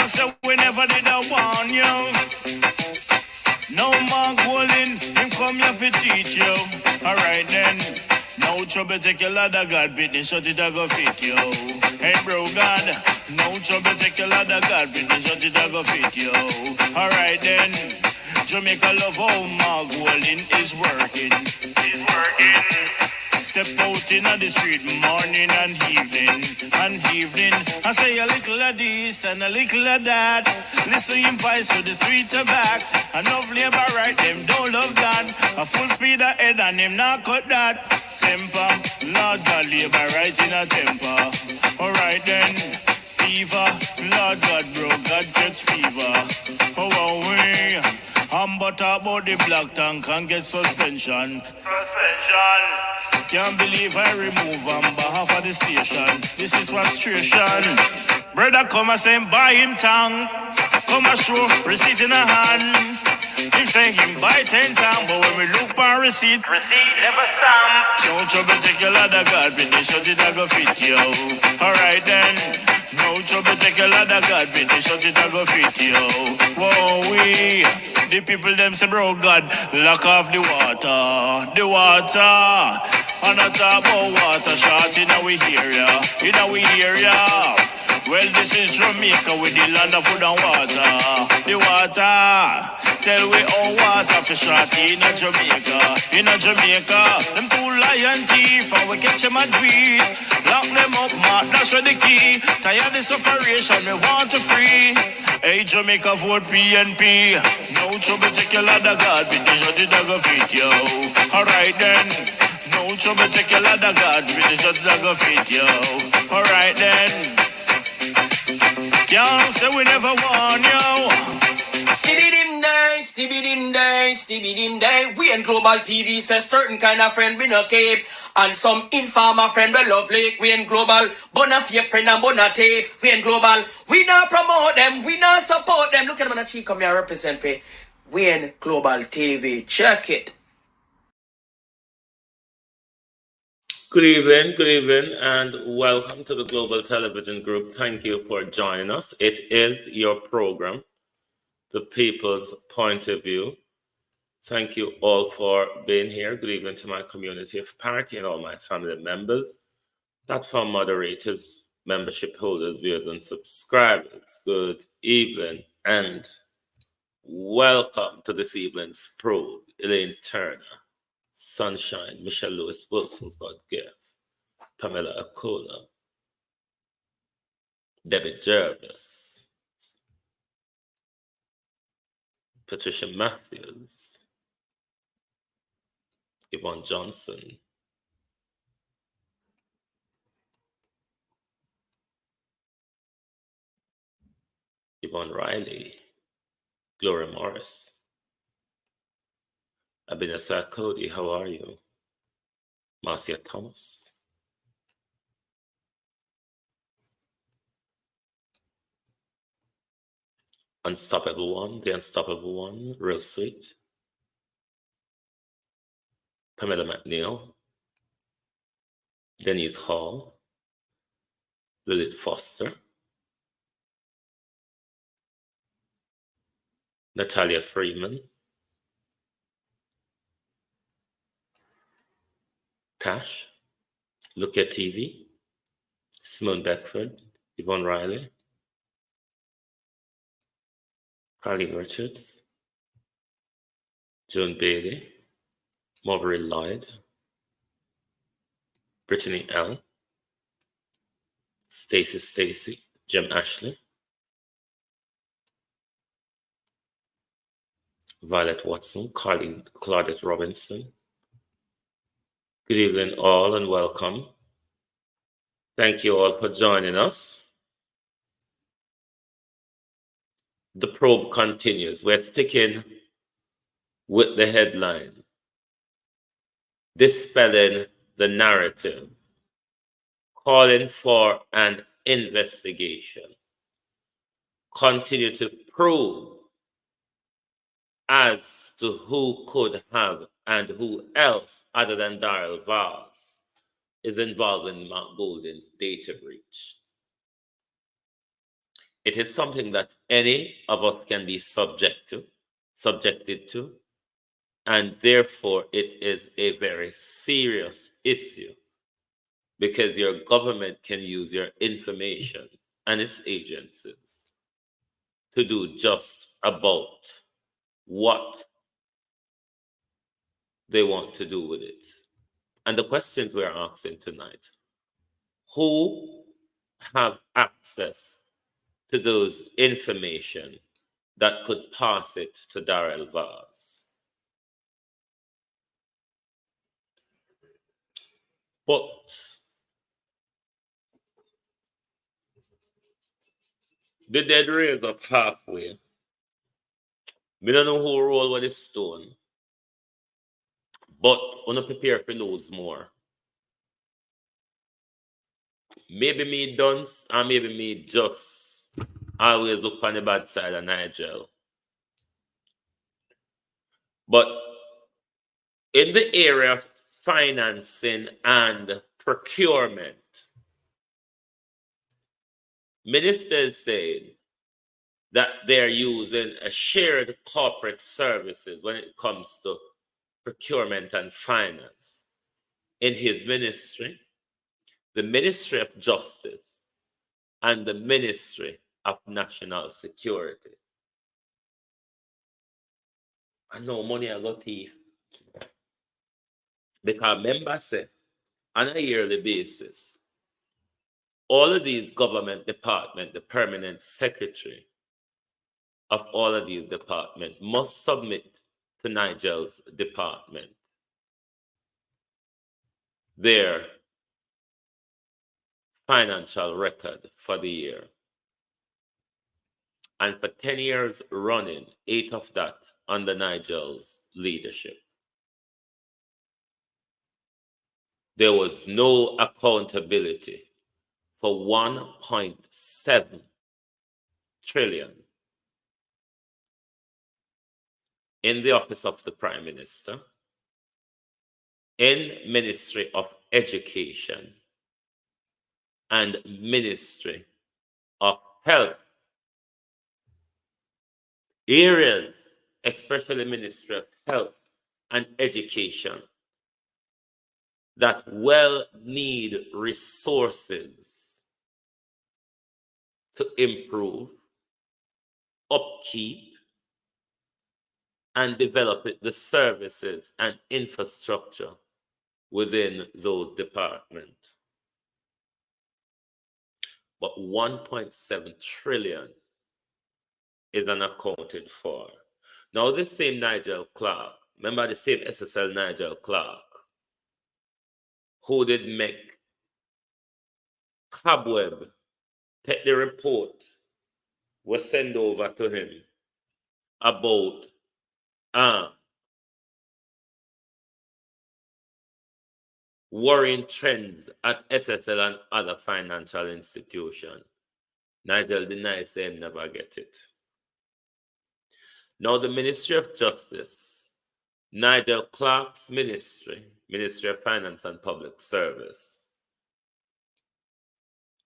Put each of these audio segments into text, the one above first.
Can't say we never did a warn you. No more Golden, him come here to teach you. Alright then. No trouble, take your ladder, God, business, shut it, I go fit you. Hey, bro, God, no trouble, take your ladder, God, business, shut it, I go fit you. Alright then, Jamaica love how my Golden is working. It's working. Step out in the street, morning and evening, I say a little of this and a little of that. Listen him voice to the streets of backs. Enough labor right, them don't love God. A full speed ahead and him not cut that. Temper, Lord God, labor right in a temper. Alright then, fever, Lord God, bro, God catch fever. Oh, we, I'm but about the black tank and get suspension. Can't believe I remove on behalf of the station. This is frustration. Brother come and say buy him tongue. Come and show receipt in a hand. Him say him buy 10 tongue, but when we look for receipt never stamp. No trouble take your ladder, God, business shut it, I go fit you. Alright then. No trouble take your ladder, God, business shut it, I go fit you. Whoa, we. The people them say, bro, God, lock off the water. The water. On a top of water shot in our area. In our area. Well, this is Jamaica with the land of food and water. The water. Tell we all water for shot in a Jamaica. In a Jamaica. Them two lion thief and we catch them at weed. Lock them up, mark, that's where the key. Tired the sufferation, we want to free. Hey, Jamaica vote PNP. No trouble, take your ladder, God, but the shot it, I go fit you. Alright then. No trouble, take your ladder, God, but the shot it, I go fit you. Alright then. Can't say we never warn you. Stibby-dim day, stibby-dim day, stibby-dim day. We in Global TV says certain kind of friend we no cape. And some informer friend we love Lake. We in Global, bona fake friend and bona tape. We in Global, we not promote them, we not support them. Look at them on the cheek, come here represent for. We in Global TV, check it. Good evening, and welcome to the Global Television Group. Thank you for joining us. It is your program, The People's Point of View. Thank you all for being here. Good evening to my community of party and all my family members, platform moderators, membership holders, viewers, and subscribers. Good evening and welcome to this evening's probe. Elaine Turner, Sunshine, Michelle Lewis Wilson's God Gift, Pamela Akola, Debbie Jervis, Patricia Matthews, Yvonne Johnson, Yvonne Riley, Gloria Morris, Abinasa Cody, how are you? Marcia Thomas, Unstoppable One, the Unstoppable One, real sweet, Pamela McNeil, Denise Hall, Lilith Foster, Natalia Freeman, Tash, Look at TV, Simone Beckford, Yvonne Riley, Carly Richards, Joan Bailey, Marjorie Lloyd, Brittany L, Stacy, Jim Ashley, Violet Watson, Claudette Robinson. Good evening all and welcome. Thank you all for joining us. The probe continues. We're sticking with the headline, dispelling the narrative, calling for an investigation. Continue to probe as to who could have and who else other than Darrell Vaz is involved in Mark Golden's data breach. It is something that any of us can be subjected to, and therefore it is a very serious issue because your government can use your information and its agencies to do just about what they want to do with it. And the questions we're asking tonight: who have access to those information that could pass it to Darrell Vaz? But the dead raise up halfway. We don't know who roll with the stone, but wanna prepare for lose more. Maybe me dunce, or maybe me just always look on the bad side of Nigel. But in the area of financing and procurement, ministers saying that they're using a shared corporate services when it comes to procurement and finance in his ministry, the Ministry of Justice, and the Ministry of National Security. I know money I got thief. Because members say, on a yearly basis, all of these government departments, the permanent secretary of all of these departments must submit to Nigel's department their financial record for the year. And for 10 years running, 8 of that under Nigel's leadership, there was no accountability for 1.7 trillion in the office of the Prime Minister, in Ministry of Education, and Ministry of Health. Areas, especially Ministry of Health and Education, that well need resources to improve, upkeep, and develop the services and infrastructure within those departments. But 1.7 trillion is unaccounted for. Now, this same Nigel Clark, remember the same SSL Nigel Clark, who did make Cobweb take the report was sent over to him about worrying trends at SSL and other financial institutions. Nigel denies him never get it. Now the Ministry of Justice, Nigel Clark's ministry, Ministry of Finance and Public Service,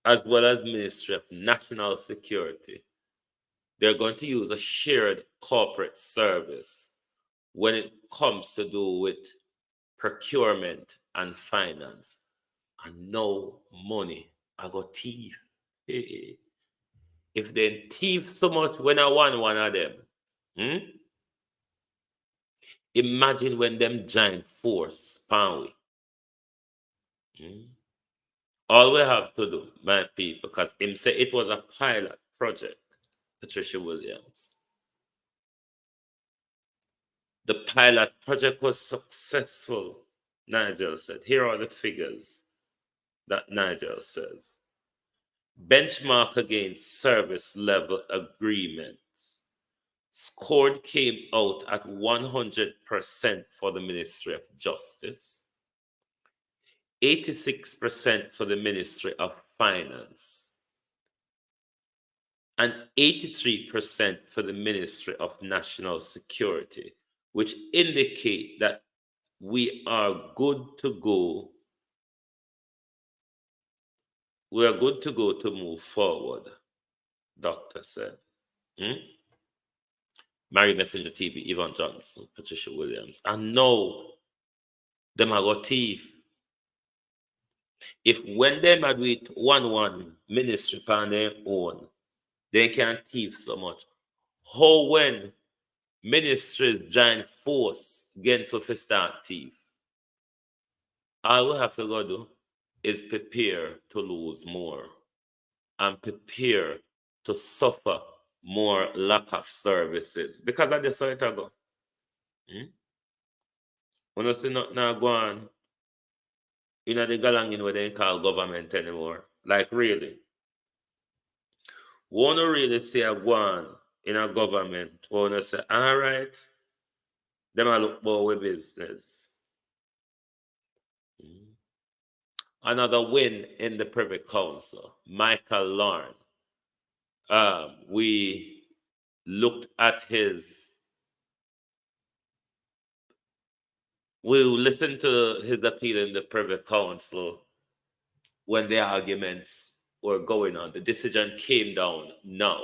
as well as Ministry of National Security, they're going to use a shared corporate service when it comes to do with procurement and finance. And no money, I got thief. If they thief so much when I want one of them, imagine when them giant force pound. All we have to do, my people, because him say it was a pilot project, Patricia Williams. The pilot project was successful, Nigel said. Here are the figures that Nigel says. Benchmark against service level agreements. Scored came out at 100% for the Ministry of Justice, 86% for the Ministry of Finance, and 83% for the Ministry of National Security, which indicate that we are good to go. We are good to go to move forward. doctor said. Mary Messenger TV, Yvonne Johnson, Patricia Williams. And no, them are got thief. If when them are with one ministry on their own, they can't thief so much. How when ministries join force against what start thief? All we have to go do is prepare to lose more and prepare to suffer more lack of services. Because of the how it go. When you see not now go on, you know the galangin what they call government anymore. Like really. We don't really see a go on in a government. We want say, all right, them a look for with business. Another win in the Privy Council, Michael Lorne. We looked at we listened to his appeal in the Privy Council when the arguments were going on. The decision came down now.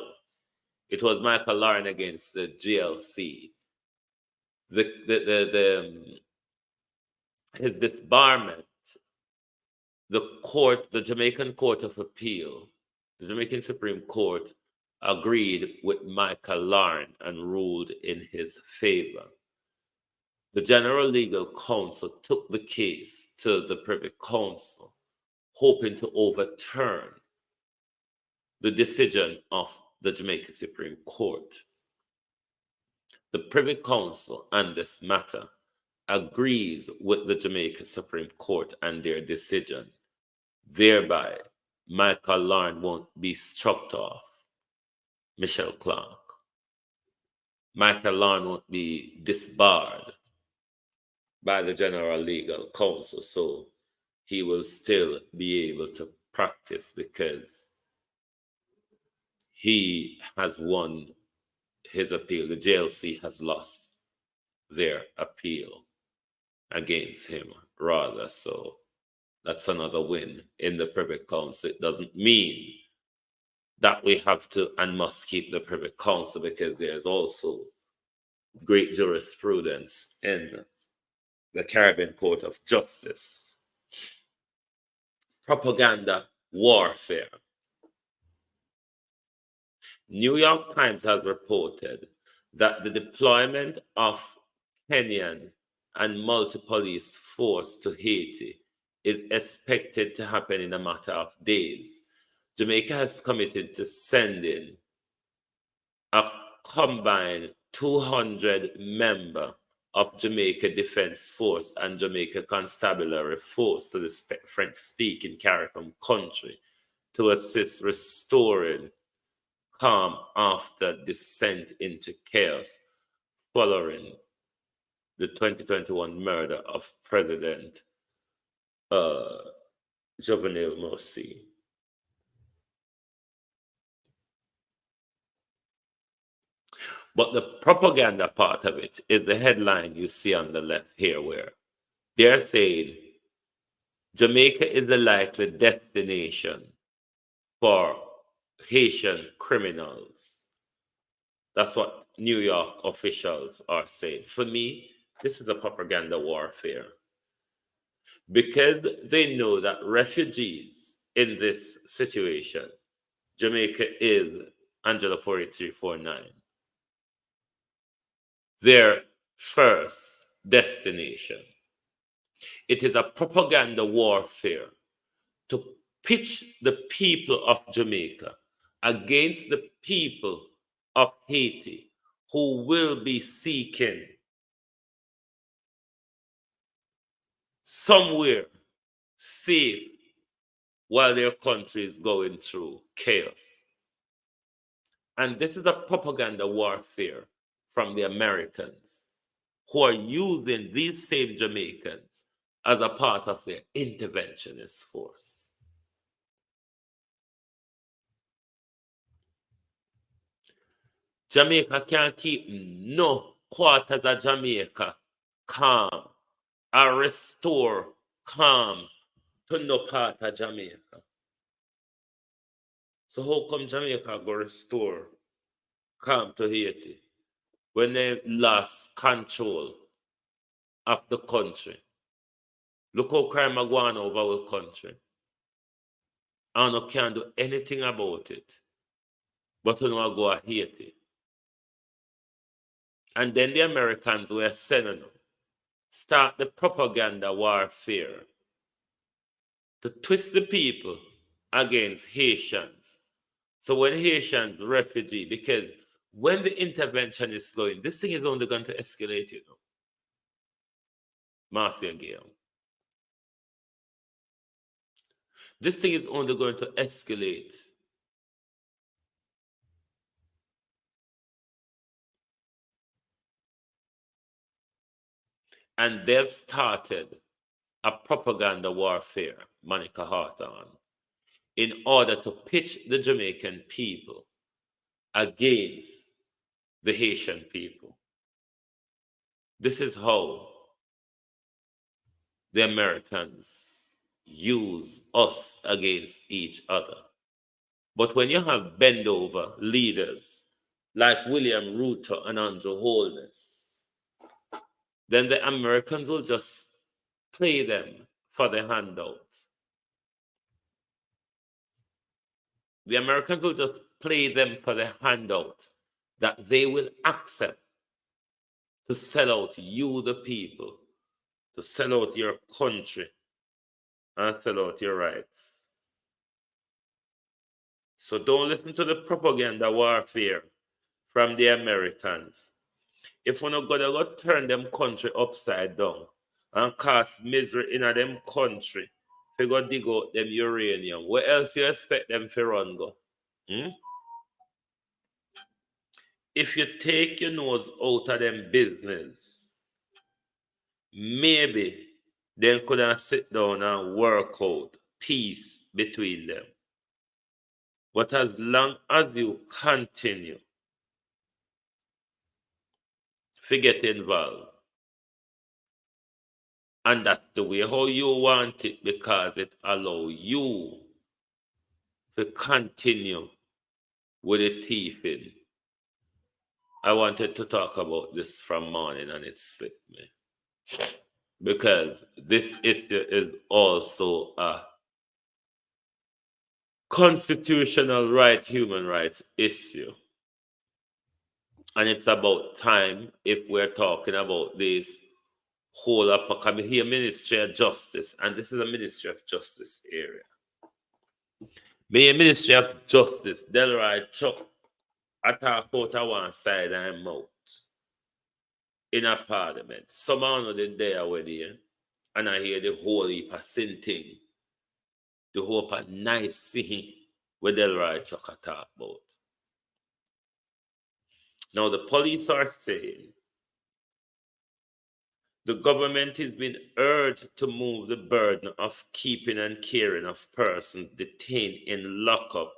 It was Michael Lorne against the GLC. His disbarment, the Jamaican Court of Appeal, the Jamaican Supreme Court agreed with Michael Lorne and ruled in his favor. The General Legal Counsel took the case to the Privy Council, hoping to overturn the decision of the Jamaican Supreme Court. The Privy Council on this matter agrees with the Jamaica Supreme Court and their decision. Thereby, Michael Lorne won't be struck off Michelle Clark. Michael Lorne won't be disbarred by the General Legal Counsel, so he will still be able to practice because he has won his appeal. The JLC has lost their appeal against him, rather. So that's another win in the Privy Council. It doesn't mean that we have to and must keep the Privy Council, because there's also great jurisprudence in the Caribbean Court of Justice. Propaganda warfare. New York Times has reported that the deployment of Kenyan and multi-police force to Haiti is expected to happen in a matter of days. Jamaica has committed to sending a combined 200-member of Jamaica Defense Force and Jamaica Constabulary Force to the French-speaking Caribbean country to assist restoring calm after descent into chaos following the 2021 murder of President Jovenel Moïse. But the propaganda part of it is the headline you see on the left here, where they're saying Jamaica is a likely destination for Haitian criminals. That's what New York officials are saying. For me, this is a propaganda warfare, because they know that refugees in this situation, Jamaica is Angela 4349. Their first destination. It is a propaganda warfare to pitch the people of Jamaica against the people of Haiti, who will be seeking somewhere safe while their country is going through chaos. And this is a propaganda warfare from the Americans, who are using these same Jamaicans as a part of their interventionist force. Jamaica can't keep no quarters of Jamaica calm or restore calm to no part of Jamaica. So how come Jamaica go restore calm to Haiti when they lost control of the country? Look how crime are going over our country. And we can't do anything about it. But we know go to Haiti. And then the Americans were sending them start the propaganda warfare to twist the people against Haitians. So when Haitians refugee, because when the intervention is going, this thing is only going to escalate, you know. Master and Gail. This thing is only going to escalate. And they've started a propaganda warfare, Monica Hawthorne, in order to pitch the Jamaican people against the Haitian people. This is how the Americans use us against each other. But when you have bend over leaders like William Ruto and Andrew Holness, then the Americans will just play them for the handouts. The Americans will just play them for the handout that they will accept to sell out you, the people, to sell out your country and sell out your rights. So don't listen to the propaganda warfare from the Americans. If we're not going to go turn them country upside down and cause misery in them country, if you go dig out them uranium, where else you expect them to run go? If you take your nose out of them business, maybe they could sit down and work out peace between them. But as long as you continue to get involved, and that's the way how you want it, because it allows you to continue with the thieving. I wanted to talk about this from morning and it slipped me. Because this issue is also a constitutional right, human rights issue. And it's about time, if we're talking about this whole apocalypse here, Ministry of Justice, and this is a Ministry of Justice area. May Ministry of Justice, Delroy Chuck, attack out of one side and mouth in a parliament. Someone of the day already, and I hear the whole heap of thing, the whole of nice thing where Delroy Chuck attack about. Now the police are saying the government is being urged to move the burden of keeping and caring of persons detained in lockup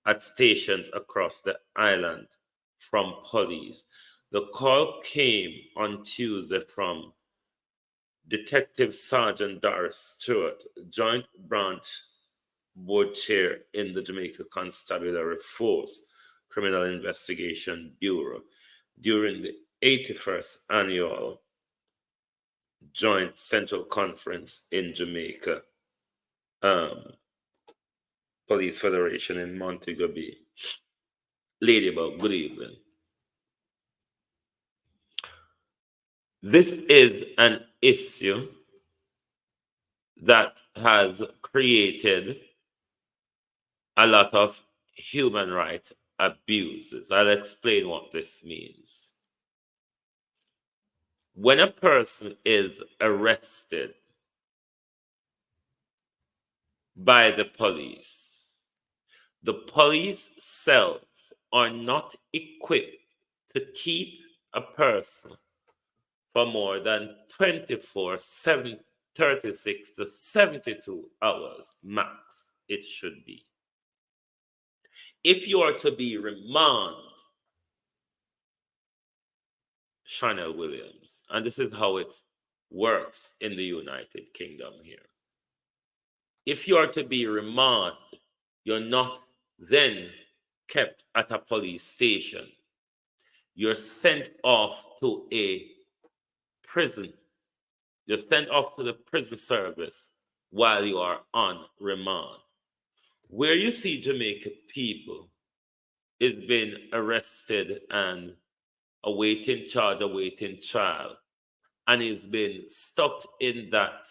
at stations across the island from police. The call came on Tuesday from Detective Sergeant Doris Stewart, Joint Branch Board Chair in the Jamaica Constabulary Force Criminal Investigation Bureau during the 81st annual Joint Central Conference in Jamaica Police Federation in Montego Bay. Ladybug, good evening. This is an issue that has created a lot of human rights abuses. I'll explain what this means. When a person is arrested by the police cells are not equipped to keep a person for more than 24, 36 to 72 hours max, it should be. If you are to be remanded, Chanel Williams, and this is how it works in the United Kingdom here. If you are to be remanded, you're not then kept at a police station, you're sent off to a prison. You're sent off to the prison service while you are on remand. Where you see Jamaican people is being arrested and awaiting charge, awaiting trial, and is being stuck in that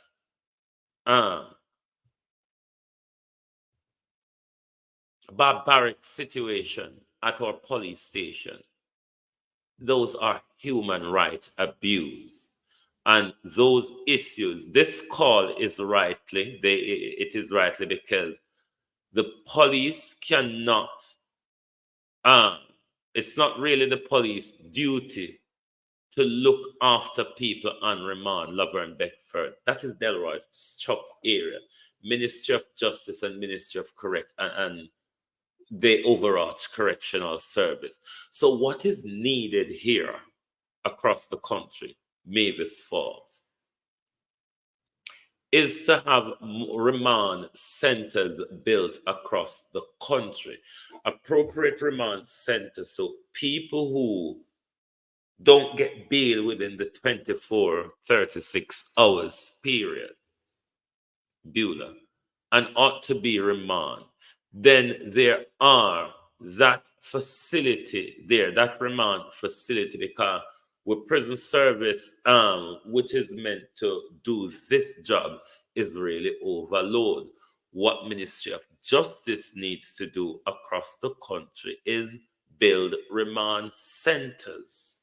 barbaric situation at our police station. Those are human rights abuse. And those issues, this call is rightly, it is rightly because the police cannot, it's not really the police duty to look after people on remand, Lover and Beckford. That is Delroy's Chuck area. Ministry of Justice and Ministry of Correct and the overarch correctional service. So what is needed here across the country, Mavis Falls, is to have remand centers built across the country, appropriate remand centers, so people who don't get bail within the 36 hours period, Beulah, and ought to be remand. Then there are that facility there, that remand facility, because with prison service, which is meant to do this job, is really overload. What Ministry of Justice needs to do across the country is build remand centers.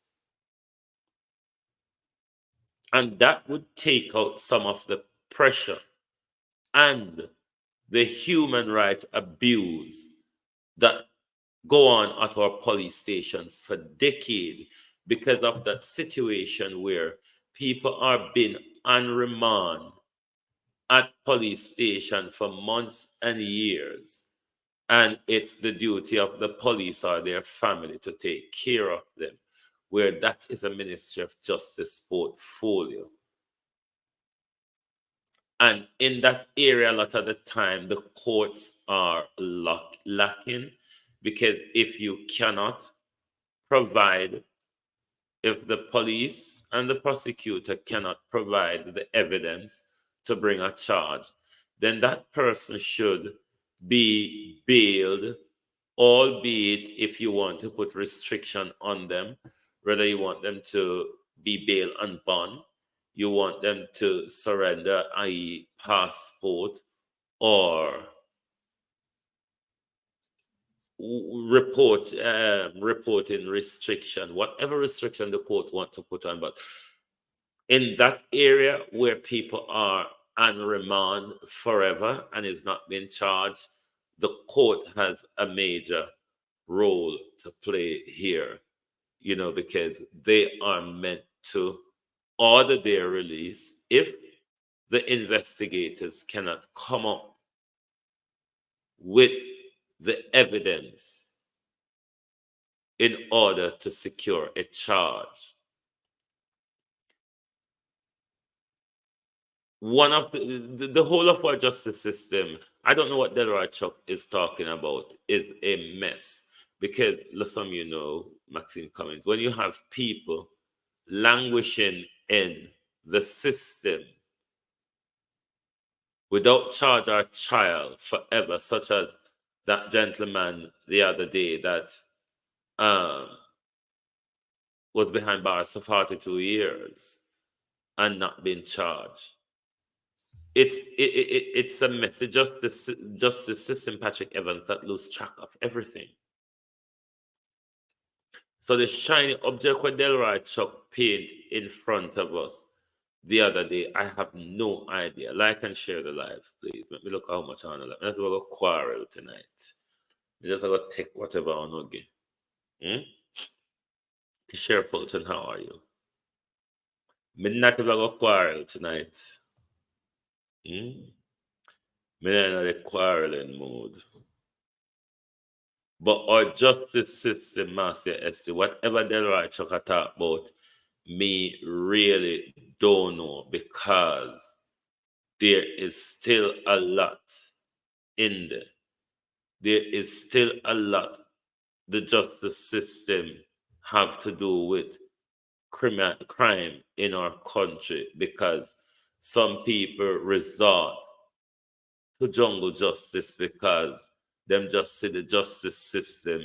And that would take out some of the pressure and the human rights abuse that go on at our police stations for decades because of that situation where people are being on remand at police station for months and years. And it's the duty of the police or their family to take care of them, where that is a Ministry of Justice portfolio. And in that area, a lot of the time, the courts are lacking, because if you cannot provide, if the police and the prosecutor cannot provide the evidence to bring a charge, then that person should be bailed, albeit if you want to put restriction on them, whether you want them to be bail and bond, you want them to surrender, i.e. passport, or reporting restriction, whatever restriction the court want to put on. But in that area where people are on remand forever and is not being charged, the court has a major role to play here, because they are meant to order their release if the investigators cannot come up with the evidence in order to secure a charge. One of the whole of our justice system, I don't know what Delroy Chuck is talking about, is a mess. Because, listen, Maxine Cummins, when you have people languishing in the system without charge or trial forever, such as that gentleman the other day that was behind bars for 42 years and not being charged. It's a message, justice system, Patrick Evans, that lose track of everything. So the shiny object with Delroy Chuck paint in front of us the other day, I have no idea. Like and share the live, please. Let me look how much on it. Let's go quarrel tonight. Just go take whatever on again. Share Fulton, how are you? Me not even go quarrel tonight. Me not in a quarreling mood. But our justice system, Master Esther, whatever Delroy Chuck talk about, me really don't know, because there is still a lot in there. there is still a lot the justice system have to do with crime in our country, because some people resort to jungle justice because them just see the justice system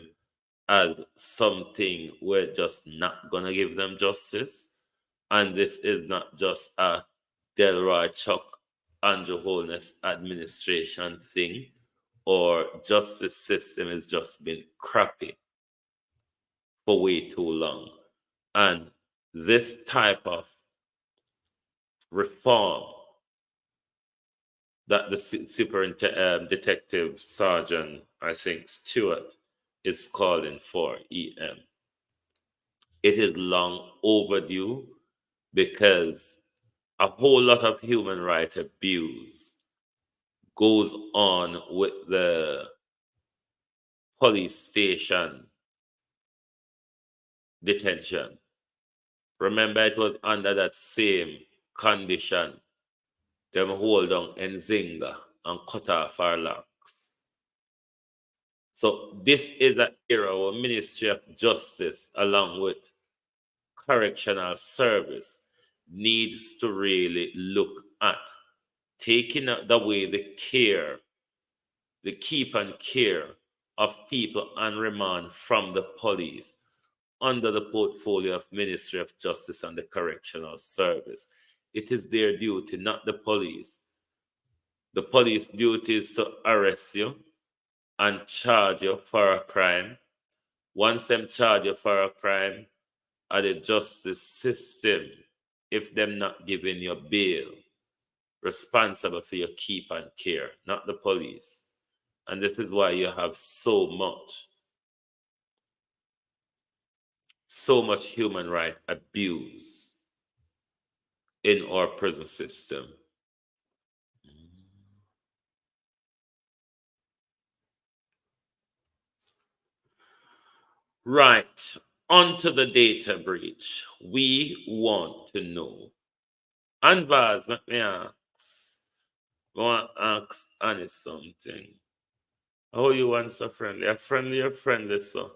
as something we're just not gonna give them justice. And this is not just a Delroy Chuck Andrew Holness administration thing, or justice system has just been crappy for way too long. And this type of reform that the detective sergeant, I think Stewart, is calling for, EM, it is long overdue, because a whole lot of human rights abuse goes on with the police station detention. Remember, it was under that same condition them hold on Nzinga and cut off our locks. So this is an era where Ministry of Justice, along with Correctional Service, needs to really look at taking away the keep and care of people on remand from the police under the portfolio of Ministry of Justice and the Correctional Service. It is their duty, not the police. The police duty is to arrest you and charge you for a crime. Once them charge you for a crime, at the justice system, if them not giving you bail, responsible for your keep and care, not the police. And this is why you have so much human right abuse in our prison system. Right, onto the data breach. We want to know. And Vaz, let me ask. I want to ask Annie something. How you want so friendly? A friendly or friendly, so?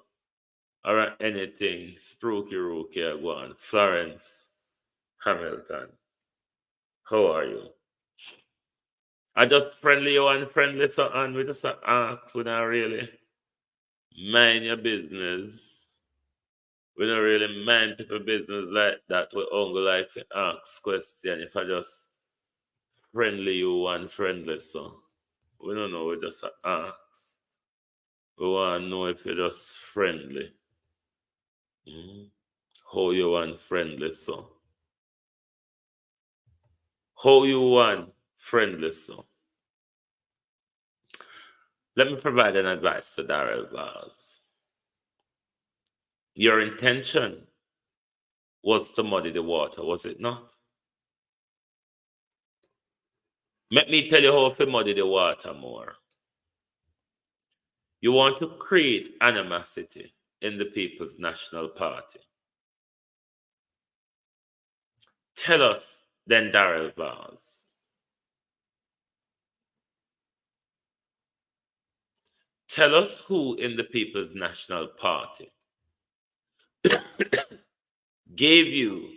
Or anything? Spooky Rookie, go on. Florence Hamilton. How are you? I just friendly you and friendly, so, and we just ask, we don't really mind your business. We don't really mind people business like that. We only like to ask questions. If I just friendly you and friendly, so we don't know, we just ask. We want to know if you're just friendly. How you want friendly, so? How you want friendly, so? Let me provide an advice to Darrell Vaz. Your intention was to muddy the water, was it not? Let me tell you how to muddy the water more. You want to create animosity in the People's National Party. Tell us then, Darrell Vaz. Tell us who in the People's National Party gave you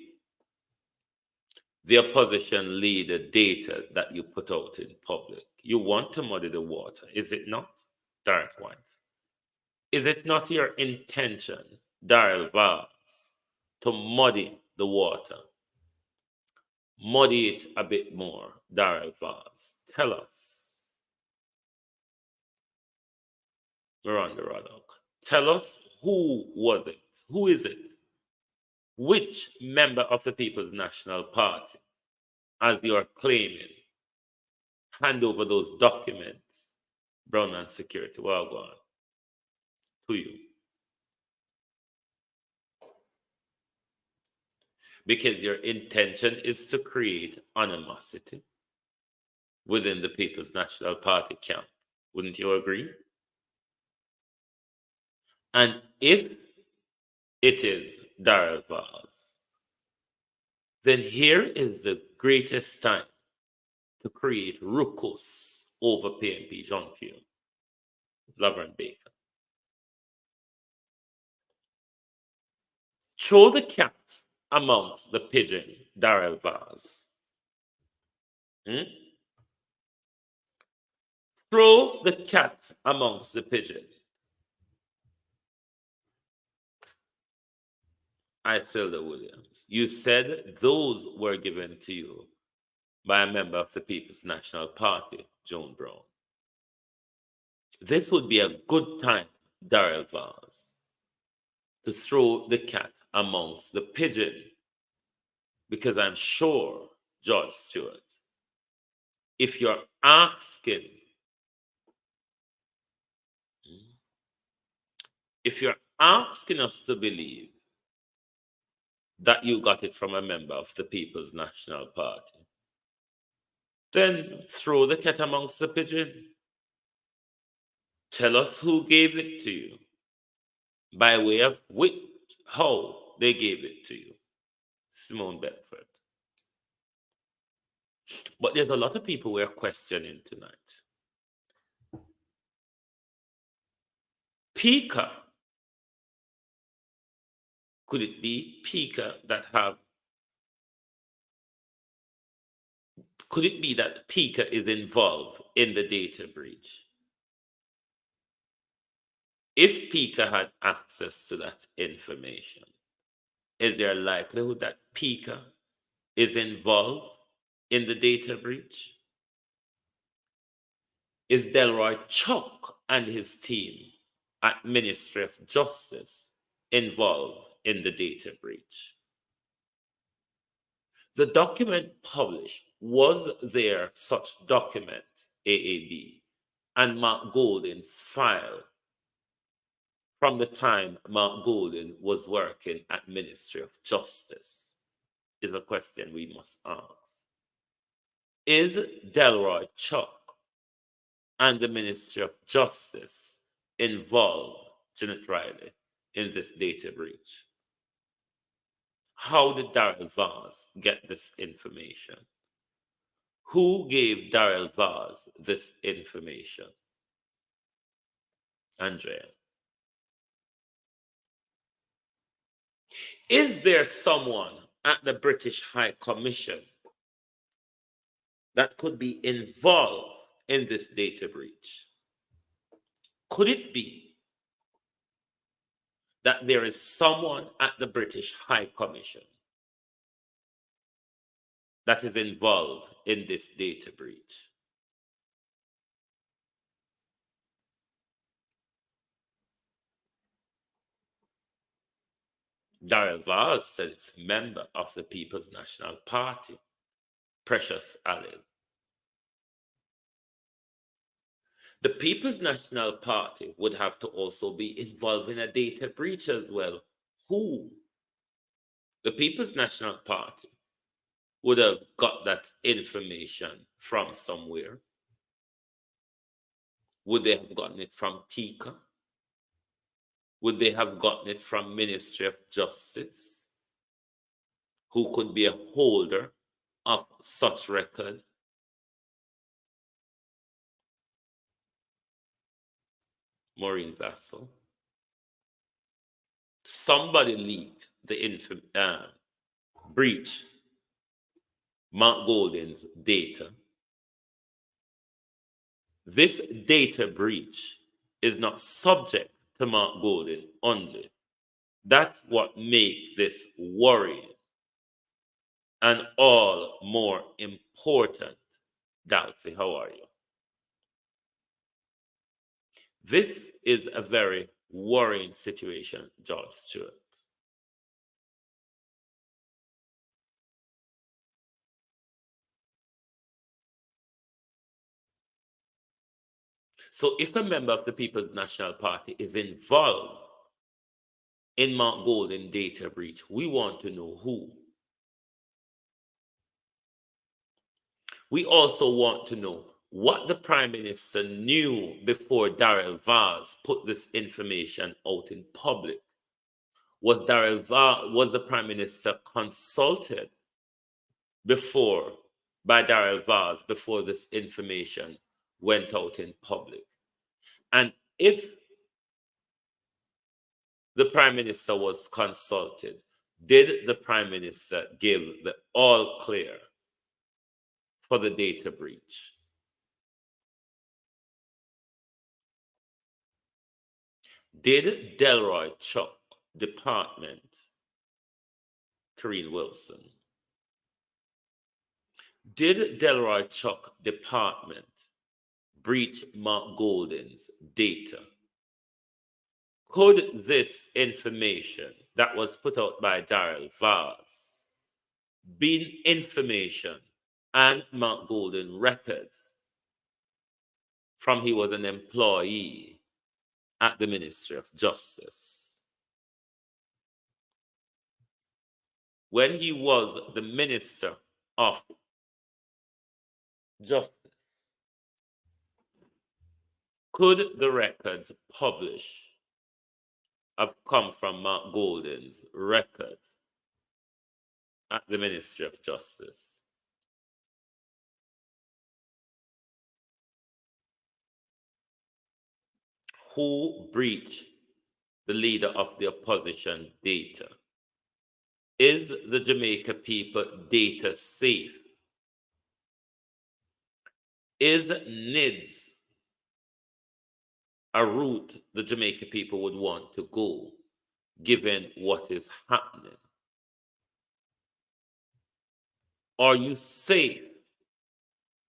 the opposition leader data that you put out in public. You want to muddy the water, is it not, Darrell White? Is it not your intention, Darrell Vaz, to muddy the water? Muddy it a bit more, Darrell Vaz. Tell us. Miranda Raddock. Tell us, who was it? Who is it? Which member of the People's National Party, as you are claiming, hand over those documents, Brownman Security, well gone, to you? Because your intention is to create animosity within the People's National Party camp. Wouldn't you agree? And if it is Darrell Vaz, then here is the greatest time to create ruckus over PNP JLPwho. Laverne Baker. Throw the cat amongst the pigeon, Darrell Vaz. Throw the cat amongst the pigeon. Isilda Williams, you said those were given to you by a member of the People's National Party, Joan Brown. This would be a good time, Darrell Vaz, to throw the cat amongst the pigeon, because I'm sure, George Stewart, if you're asking us to believe that you got it from a member of the People's National Party, then throw the cat amongst the pigeon. Tell us who gave it to you, by way of how they gave it to you. Simone Bedford. But there's a lot of people we're questioning tonight. PICA. Could it be PICA that could it be that PICA is involved in the data breach? If PICA had access to that information, is there a likelihood that PICA is involved in the data breach? Is Delroy Chuck and his team at Ministry of Justice involved in the data breach? The document published, was there such document, AAB, and Mark Golding's file from the time Mark Golding was working at Ministry of Justice, is a question we must ask. Is Delroy Chuck and the Ministry of Justice involved, Janet Riley, in this data breach? How did Darrell Vaz get this information? Who gave Darrell Vaz this information? Andrea. Is there someone at the British High Commission that could be involved in this data breach? Could it be that there is someone at the British High Commission that is involved in this data breach? Darrell Vaz said it's a member of the People's National Party, Precious Allen. The People's National Party would have to also be involved in a data breach as well. Who? The People's National Party would have got that information from somewhere. Would they have gotten it from PICA? Would they have gotten it from Ministry of Justice, who could be a holder of such record? Maureen Vassell. Somebody leaked the breach Mark Golding's data. This data breach is not subject to Mark Golding only. That's what makes this worrying and all more important. Dalfi, how are you? This is a very worrying situation, George Stewart. So if a member of the People's National Party is involved in Mark Golding data breach, we want to know who. We also want to know what the Prime Minister knew before Darrell Vaz put this information out in public. Was the Prime Minister consulted by Darrell Vaz before this information went out in public? And if the Prime Minister was consulted, did the Prime Minister give the all clear for the data breach? Did Delroy Chuck Department, Karine Wilson, did Delroy Chuck Department breach Mark Golden's data? Could this information that was put out by Darrell Vaz be information and Mark Golden records from he was an employee at the Ministry of Justice? When he was the Minister of Justice, could the records published have come from Mark Golden's records at the Ministry of Justice? Who breached the leader of the opposition data? Is the Jamaica people data safe? Is NIDS a route the Jamaica people would want to go, given what is happening? Are you safe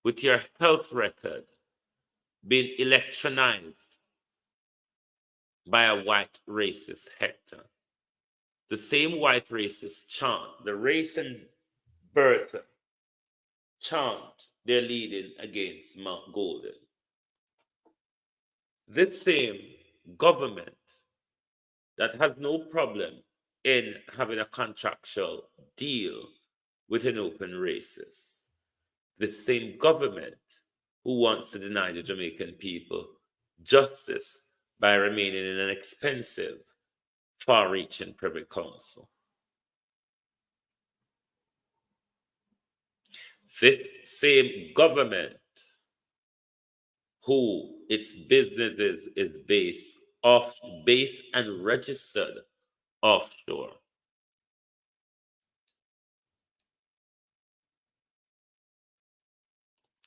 with your health record being electronized by a white racist Hector? The same white racist chant, the race and birth chant they're leading against Mark Golden. This same government that has no problem in having a contractual deal with an open racist, the same government who wants to deny the Jamaican people justice by remaining in an expensive, far-reaching Privy Council. This same government who its businesses is based and registered offshore.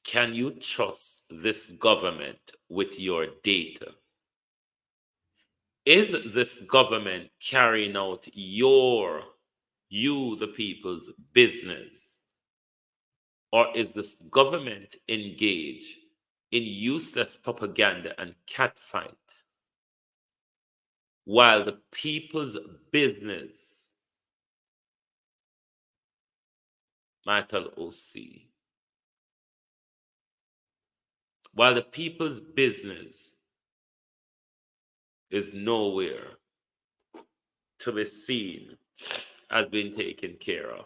Can you trust this government with your data? Is this government carrying out you, the people's business? Or is this government engaged in useless propaganda and catfight while the people's business, Michael O.C., while the people's business is nowhere to be seen as being taken care of?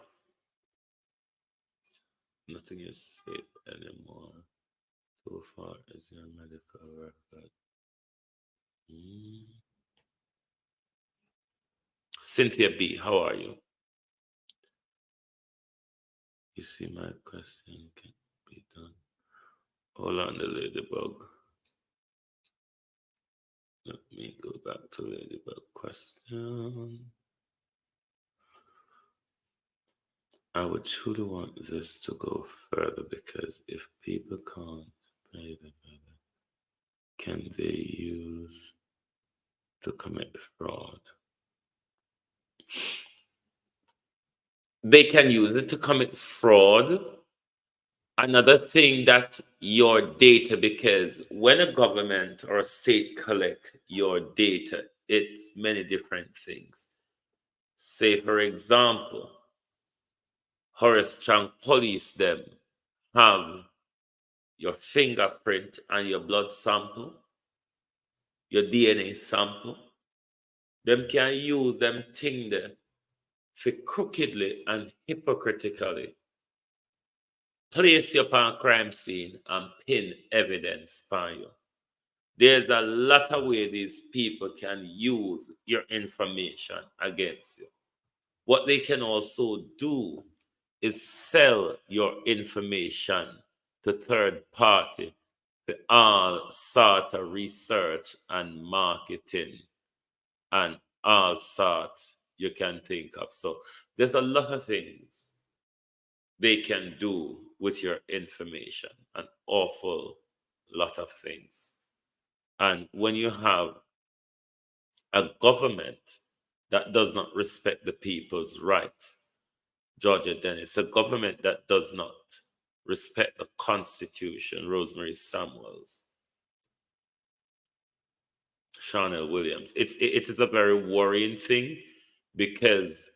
Nothing is safe anymore. So far as your medical record. Cynthia B., how are you? You see my question can be done. Hold on, the ladybug. Let me go back to ladybug question. I would truly want this to go further, because if people can't pay the bill, can they use to commit fraud? They can use it to commit fraud. Another thing that your data, because when a government or a state collect your data, it's many different things. Say, for example, Horace Chang police them have your fingerprint and your blood sample, your DNA sample. Them can use them thing there for crookedly and hypocritically place you upon a crime scene and pin evidence upon you. There's a lot of ways these people can use your information against you. What they can also do is sell your information to third party all sort of research and marketing and all sort you can think of. So there's a lot of things they can do with your information, an awful lot of things. And when you have a government that does not respect the people's rights, Georgia Dennis, a government that does not respect the Constitution, Rosemary Samuels, Chanel Williams. It is a very worrying thing because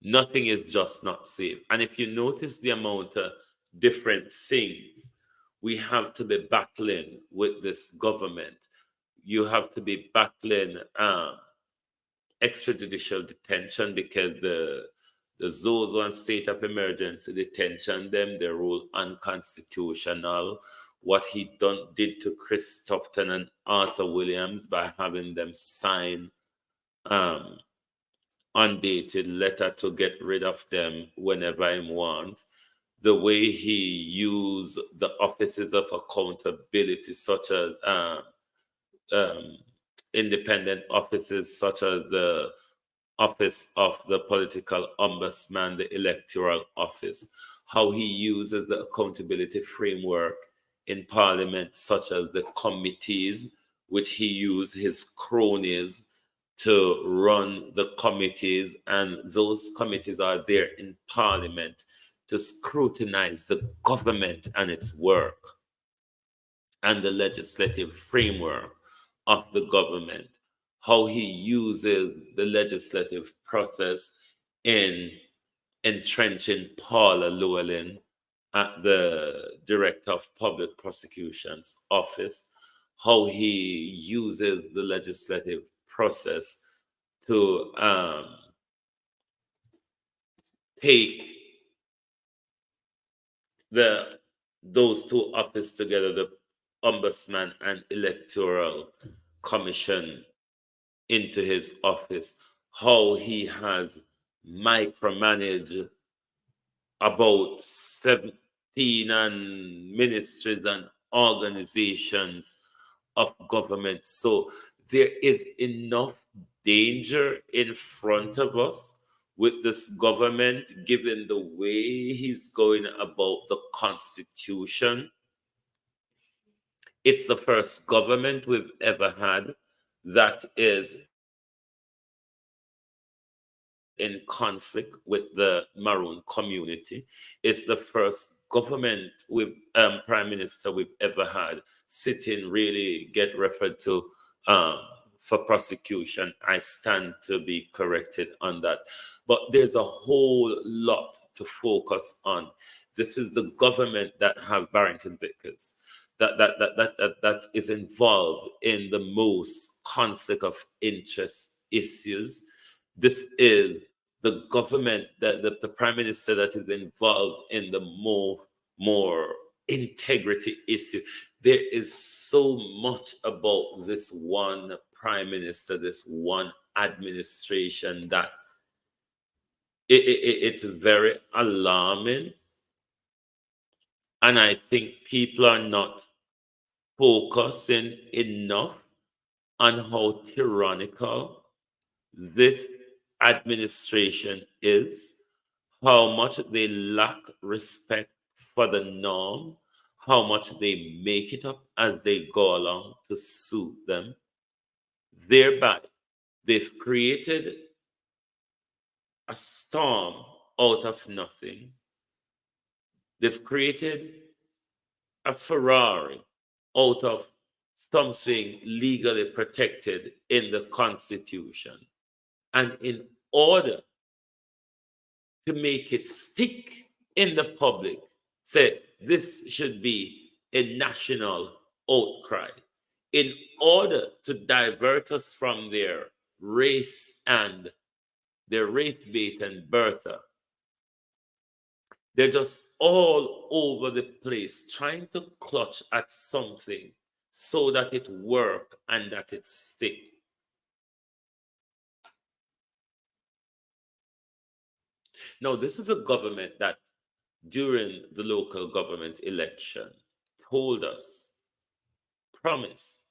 nothing is just not safe. And if you notice the amount of different things we have to be battling with this government, you have to be battling extrajudicial detention because the Zozo and state of emergency detention them, they rule unconstitutional. What he did to Chris Stockton and Arthur Williams by having them sign undated letter to get rid of them whenever he wants. The way he used the offices of accountability, such as independent offices such as the office of the political ombudsman, the electoral office, how he uses the accountability framework in parliament, such as the committees, which he used his cronies to run the committees, and those committees are there in parliament to scrutinize the government and its work and the legislative framework of the government, how he uses the legislative process in entrenching Paula Llewellyn at the Director of Public Prosecution's office, how he uses the legislative process to take those two offices together, the Ombudsman and Electoral Commission, into his office, how he has micromanaged about 17 ministries and organizations of government. So there is enough danger in front of us with this government, given the way he's going about the Constitution. It's the first government we've ever had that is in conflict with the Maroon community. It's the first government with prime minister we've ever had sitting really get referred to for prosecution. I stand to be corrected on that. But there's a whole lot to focus on. This is the government that have Barrington Vickers, that is involved in the most conflict of interest issues. This is the government, the prime minister that is involved in the more integrity issue. There is so much about this one prime minister, this one administration, that it's very alarming. And I think people are not focusing enough on how tyrannical this administration is, how much they lack respect for the norm, how much they make it up as they go along to suit them. Thereby, they've created a storm out of nothing. They've created a Ferrari out of something legally protected in the Constitution. And in order to make it stick in the public, say this should be a national outcry, in order to divert us from their race and their race bait and Bertha. They're just all over the place trying to clutch at something so that it work and that it stick. Now, this is a government that during the local government election told us promised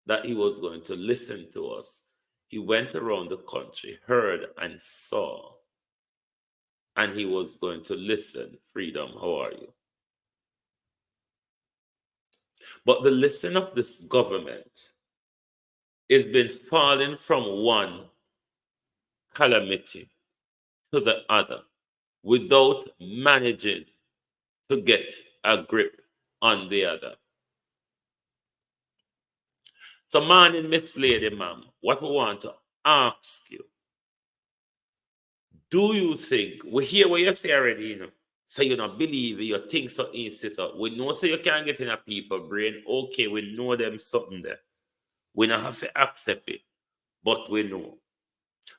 that he was going to listen to us. He went around the country, heard and saw, and he was going to listen. Freedom, how are you? But the listen of this government has been falling from one calamity to the other without managing to get a grip on the other. So, morning, Miss Lady, ma'am, what we want to ask you, do you think, we hear what you say already, you know, so you don't believe it, you think so, insist so. We know so you can't get in a people brain. Okay, we know them something there. We don't have to accept it, but we know.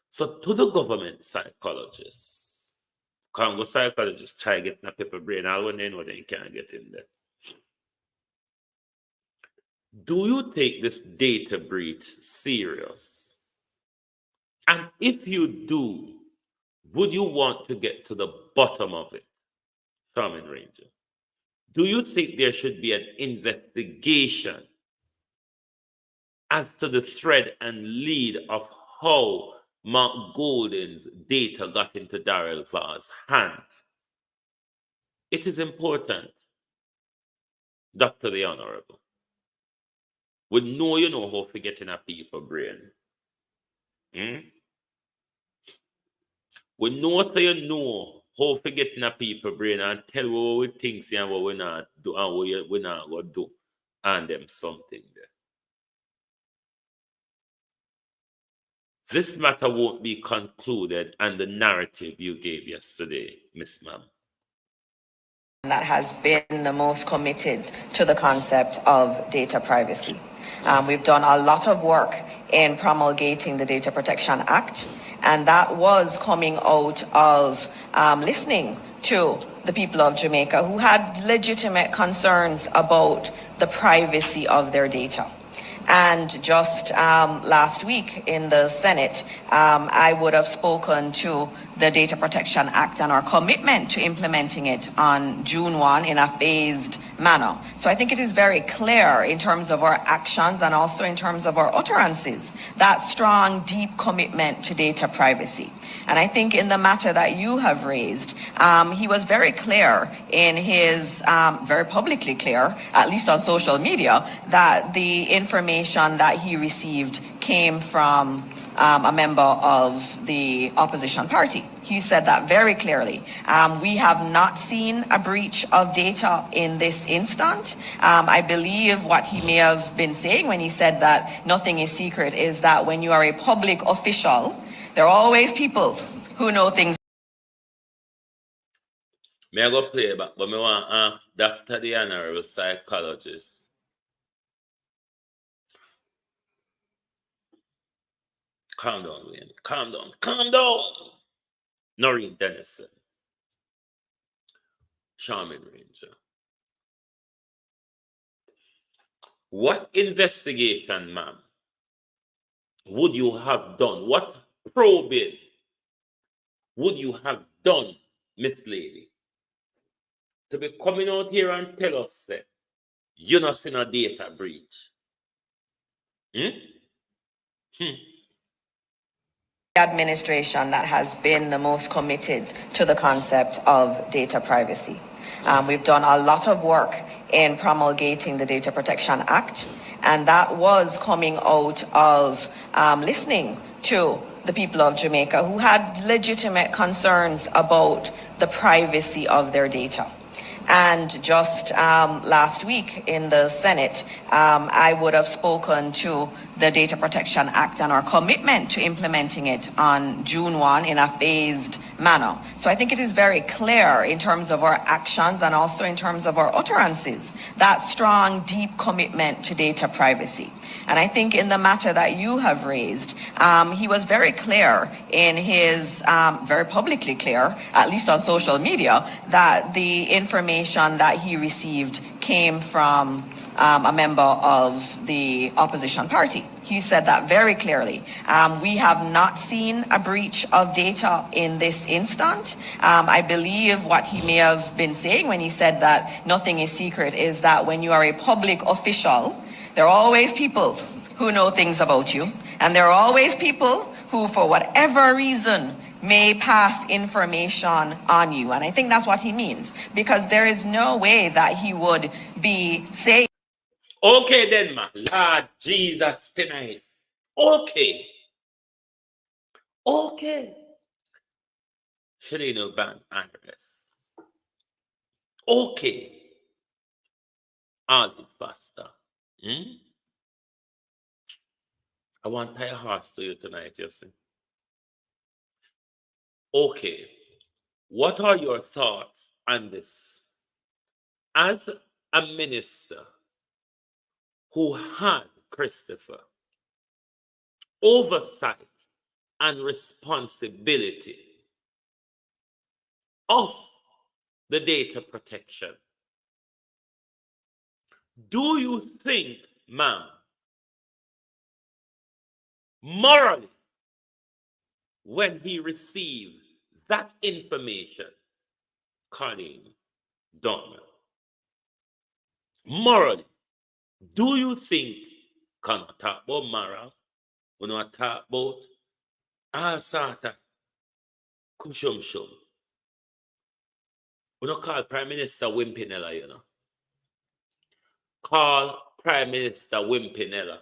So to the government psychologists, Congo psychologists try to get in a people brain, all when they know they can't get in there. Do you take this data breach serious? And if you do, would you want to get to the bottom of it, Shaman Ranger? Do you think there should be an investigation as to the thread and lead of how Mark Golden's data got into Darrell Va's hand? It is important, Dr. the Honorable. We know you know how to get in a people brain. We know so you know how to get in a people brain and tell what we think and what we not do and what we not going to do. And them something there. This matter won't be concluded and the narrative you gave yesterday, Miss Ma'am. That has been the most committed to the concept of data privacy. We've done a lot of work in promulgating the Data Protection Act, and that was coming out of listening to the people of Jamaica who had legitimate concerns about the privacy of their data. And just last week in the Senate, I would have spoken to the Data Protection Act and our commitment to implementing it on June 1 in a phased manner. So I think it is very clear in terms of our actions and also in terms of our utterances, that strong, deep commitment to data privacy. And I think in the matter that you have raised, he was very clear in his, very publicly clear, at least on social media, that the information that he received came from a member of the opposition party. He said that very clearly. We have not seen a breach of data in this instant. I believe what he may have been saying when he said that nothing is secret is that when you are a public official, there are always people who know things. May I go play back, but I want to ask Dr. the Honorable Psychologist. Calm down, Wayne. Calm down. Calm down. Noreen Dennison. Shaman Ranger. What investigation, ma'am, would you have done? What probing would you have done, Miss Lady, to be coming out here and tell us that you're not seeing a data breach? Administration that has been the most committed to the concept of data privacy. We've done a lot of work in promulgating the Data Protection Act, and that was coming out of listening to the people of Jamaica who had legitimate concerns about the privacy of their data. And just last week in the Senate, I would have spoken to the Data Protection Act and our commitment to implementing it on June 1 in a phased manner. So I think it is very clear in terms of our actions and also in terms of our utterances, that strong, deep commitment to data privacy. And I think in the matter that you have raised, he was very clear in his, very publicly clear, at least on social media, that the information that he received came from a member of the opposition party. He said that very clearly. We have not seen a breach of data in this instant. I believe what he may have been saying when he said that nothing is secret is that when you are a public official, There are always people who know things about you, and there are always people who, for whatever reason, may pass information on you. And I think that's what he means, because there is no way that he would be saying. Okay then, man. Lord Jesus tonight. Okay. Okay. Should you know ban address? Okay. All it faster. I want to tie a horse to you tonight, you see. Okay. What are your thoughts on this? As a minister who had, Christopher, oversight and responsibility of the data protection, do you think, ma'am, morally, when he received that information, Colleen Dorman, morally, do you think, can I talk about moral, when I talk about all sort of kushum-shum, we don't call Prime Minister Wimpinella, you know. Call Prime Minister Wimpinella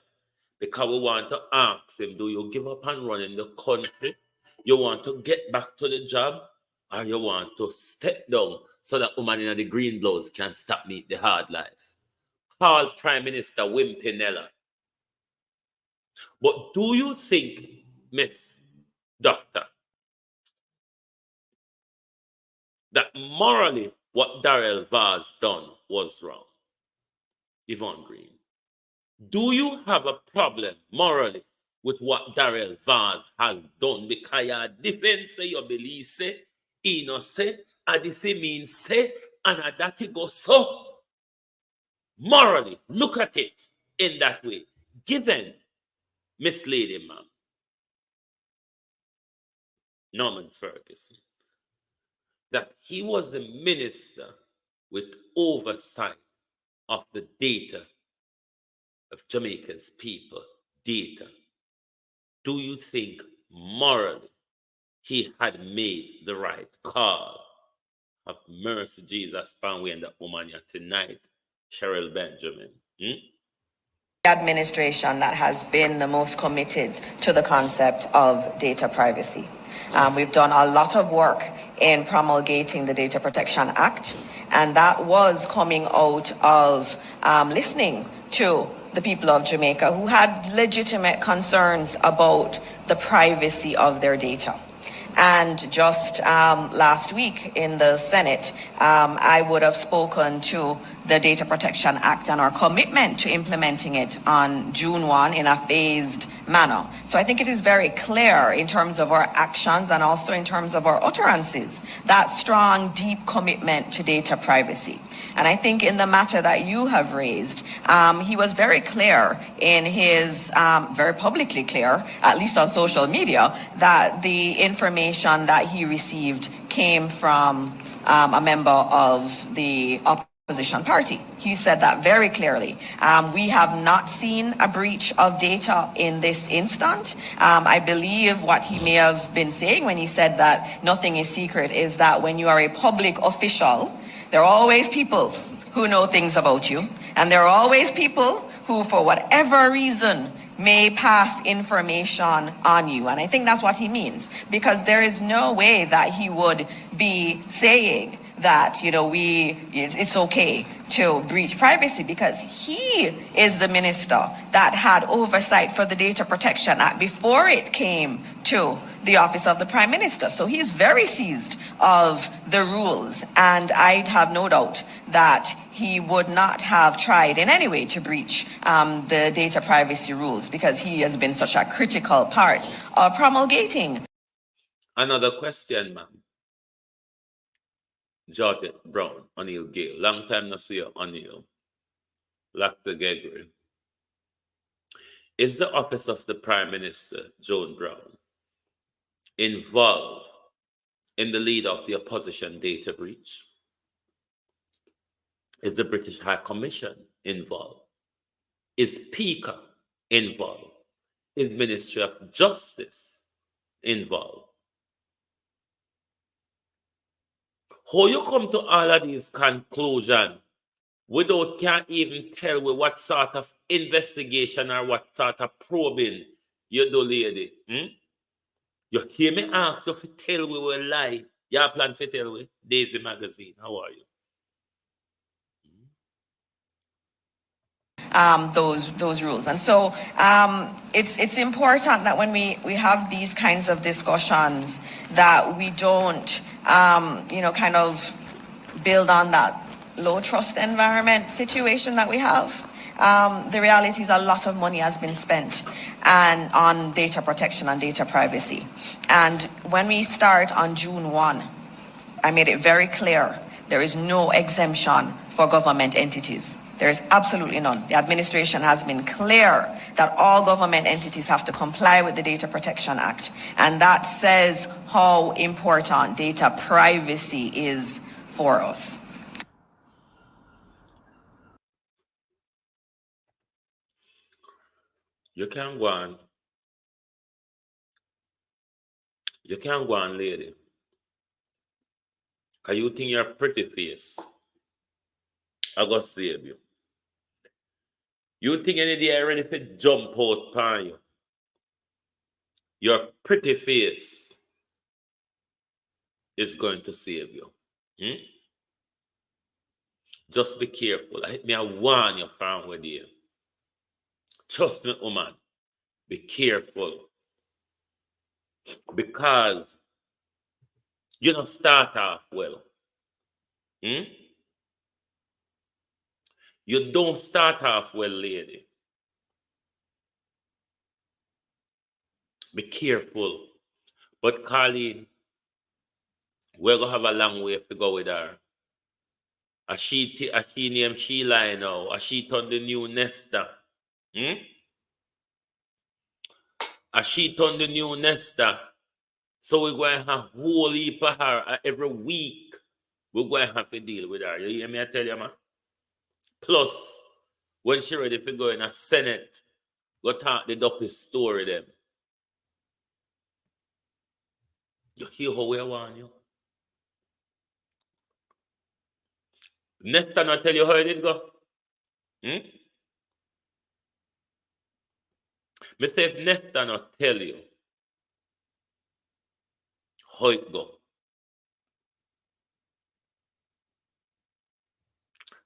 because we want to ask him, do you give up on running the country? You want to get back to the job? Or you want to step down so that woman in the green blouse can stop meet the hard life? Call Prime Minister Wimpinella. But do you think, Miss Doctor, that morally what Darrell Vaz done was wrong? Yvonne Green, do you have a problem morally with what Darrell Vaz has done? Because your defense say you believe say, he no say, and this mean say, and that it go so. Morally, look at it in that way. Given Miss Lady Ma'am Norman Ferguson, that he was the minister with oversight of the data of Jamaica's people, data, do you think morally he had made the right call? Have mercy, Jesus, Panway and that woman here tonight, Cheryl Benjamin. Administration that has been the most committed to the concept of data privacy. We've done a lot of work in promulgating the Data Protection Act, and that was coming out of listening to the people of Jamaica who had legitimate concerns about the privacy of their data. And just last week in the Senate, I would have spoken to the Data Protection Act and our commitment to implementing it on June 1 in a phased manner. So I think it is very clear in terms of our actions and also in terms of our utterances, that strong, deep commitment to data privacy. And I think in the matter that you have raised, he was very clear in his, very publicly clear, at least on social media, that the information that he received came from a member of the opposition party. He said that very clearly. We have not seen a breach of data in this instant. I believe what he may have been saying when he said that nothing is secret is that when you are a public official, there are always people who know things about you, and there are always people who, for whatever reason, may pass information on you. And I think that's what he means, because there is no way that he would be saying that, you know, it's okay to breach privacy, because he is the minister that had oversight for the Data Protection Act before it came to the office of the Prime Minister. So he's very seized of the rules, and I have no doubt that he would not have tried in any way to breach the data privacy rules, because he has been such a critical part of promulgating. Another question, ma'am. Georgette Brown, O'Neill Gale. Long time no see you, O'Neill. Dr. Gregory. Is the office of the Prime Minister, Joan Brown, involved in the lead of the opposition data breach? Is the British High Commission involved? Is PICA involved? Is Ministry of Justice involved? How you come to all of these conclusions without can't even tell me what sort of investigation or what sort of probing you do, lady? You hear me ask you to tell we were lie. You plan to tell we? Daisy Magazine, how are you? Those rules. And so it's important that when we have these kinds of discussions that we don't kind of build on that low trust environment situation that we have. The reality is a lot of money has been spent and on data protection and data privacy. And when we start on June 1, I made it very clear there is no exemption for government entities. There is absolutely none. The administration has been clear that all government entities have to comply with the Data Protection Act. And that says how important data privacy is for us. You can't go on. You can't go on, lady. Because you think you're a pretty face. I go save you. You think any day I ready to jump out upon you. Your pretty face is going to save you. Just be careful. I warn you from with you. Trust me, woman. Be careful. Because you don't start off well. You don't start off well, lady. Be careful. But Colleen, we're going to have a long way to go with her. She named Sheila now. She turned the new Nesta. She turned the new Nesta. So we're going to have a whole heap of her every week. We're going to have to deal with her. You hear me? I tell you, man. Plus, when she ready to go in a Senate, go talk the dopey story them. You hear how we want you? Nesta not tell you how it did go? Me say if Nesta not tell you how it go,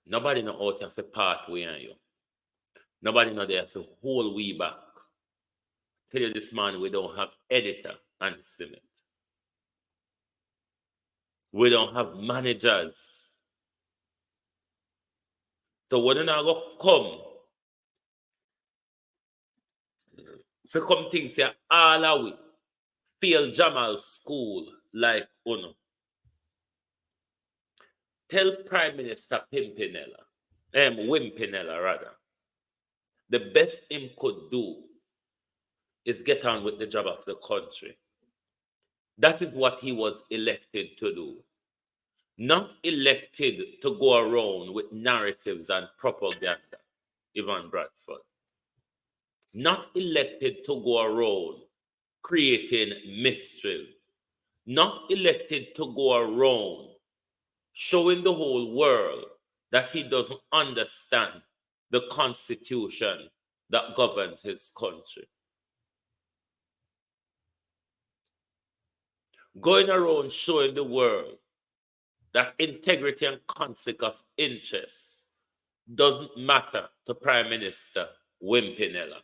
nobody know out of the part way on you. Nobody know there to hold we back. Tell you this man, we don't have editor and cement. We don't have managers. So when you go come, if you come things here all away, fail Jamal school like Uno. Tell Prime Minister Wimpinella rather, the best him could do is get on with the job of the country. That is what he was elected to do. Not elected to go around with narratives and propaganda, Ivan Bradford. Not elected to go around creating mystery. Not elected to go around showing the whole world that he doesn't understand the constitution that governs his country. Going around showing the world that integrity and conflict of interest doesn't matter to Prime Minister Wimpinella.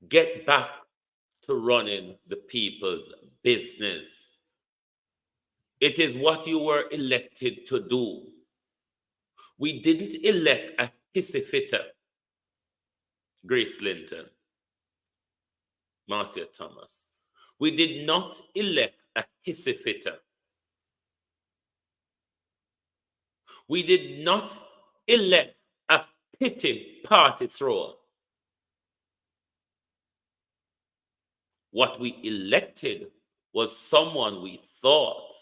Get back to running the people's business. It is what you were elected to do. We didn't elect a hissy fitter, Grace Linton, Marcia Thomas. We did not elect a hissy fitter. We did not elect a pity party thrower. What we elected was someone we thought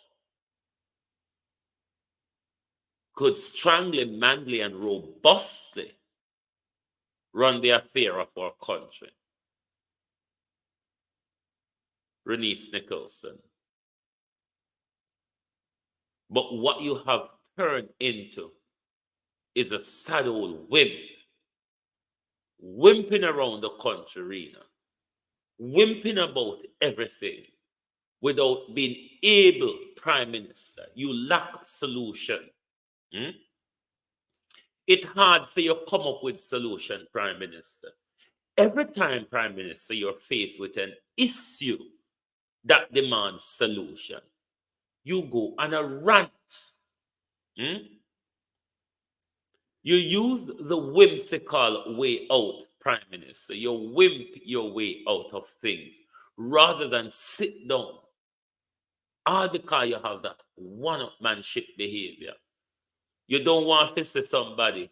could strongly, manly, and robustly run the affair of our country. Renice Nicholson. But what you have turned into is a sad old wimp, wimping around the country arena, wimping about everything without being able, Prime Minister. You lack solution. It's hard for you to come up with solution, Prime Minister. Every time, Prime Minister, you're faced with an issue that demands solution, you go on a rant. You use the whimsical way out, Prime Minister. You wimp your way out of things rather than sit down. All because you have that one-upmanship behavior. You don't want to see somebody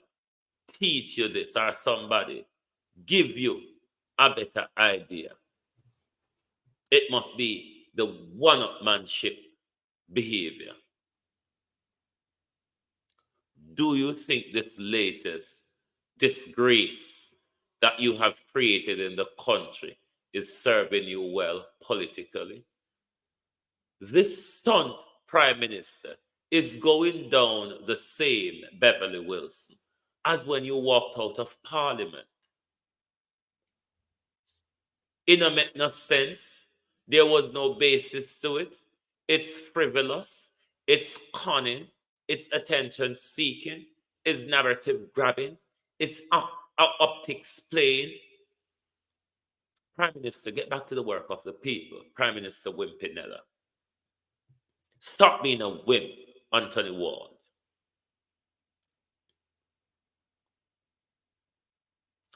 teach you this or somebody give you a better idea. It must be the one-upmanship behavior. Do you think this latest disgrace that you have created in the country is serving you well politically? This stunt, Prime Minister, is going down the same Beverly Wilson as when you walked out of Parliament. It don't make no sense. There was no basis to it. It's frivolous. It's cunning. It's attention seeking. It's narrative grabbing. It's optics playing. Prime Minister, get back to the work of the people. Prime Minister Wimpinella. Stop being a wimp, Anthony Ward.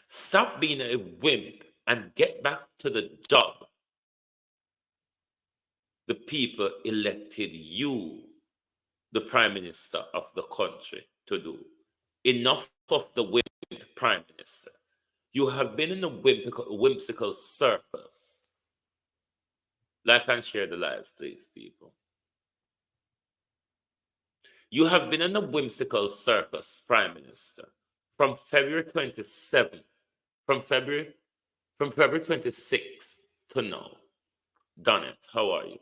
Stop being a wimp and get back to the job the people elected you, the Prime Minister of the country, to do. Enough of the wimp, Prime Minister. You have been in a whimsical circus. Like and share the live, please, people. You have been in a whimsical circus, Prime Minister, from February 27th, from February 26th to now. Done it. How are you?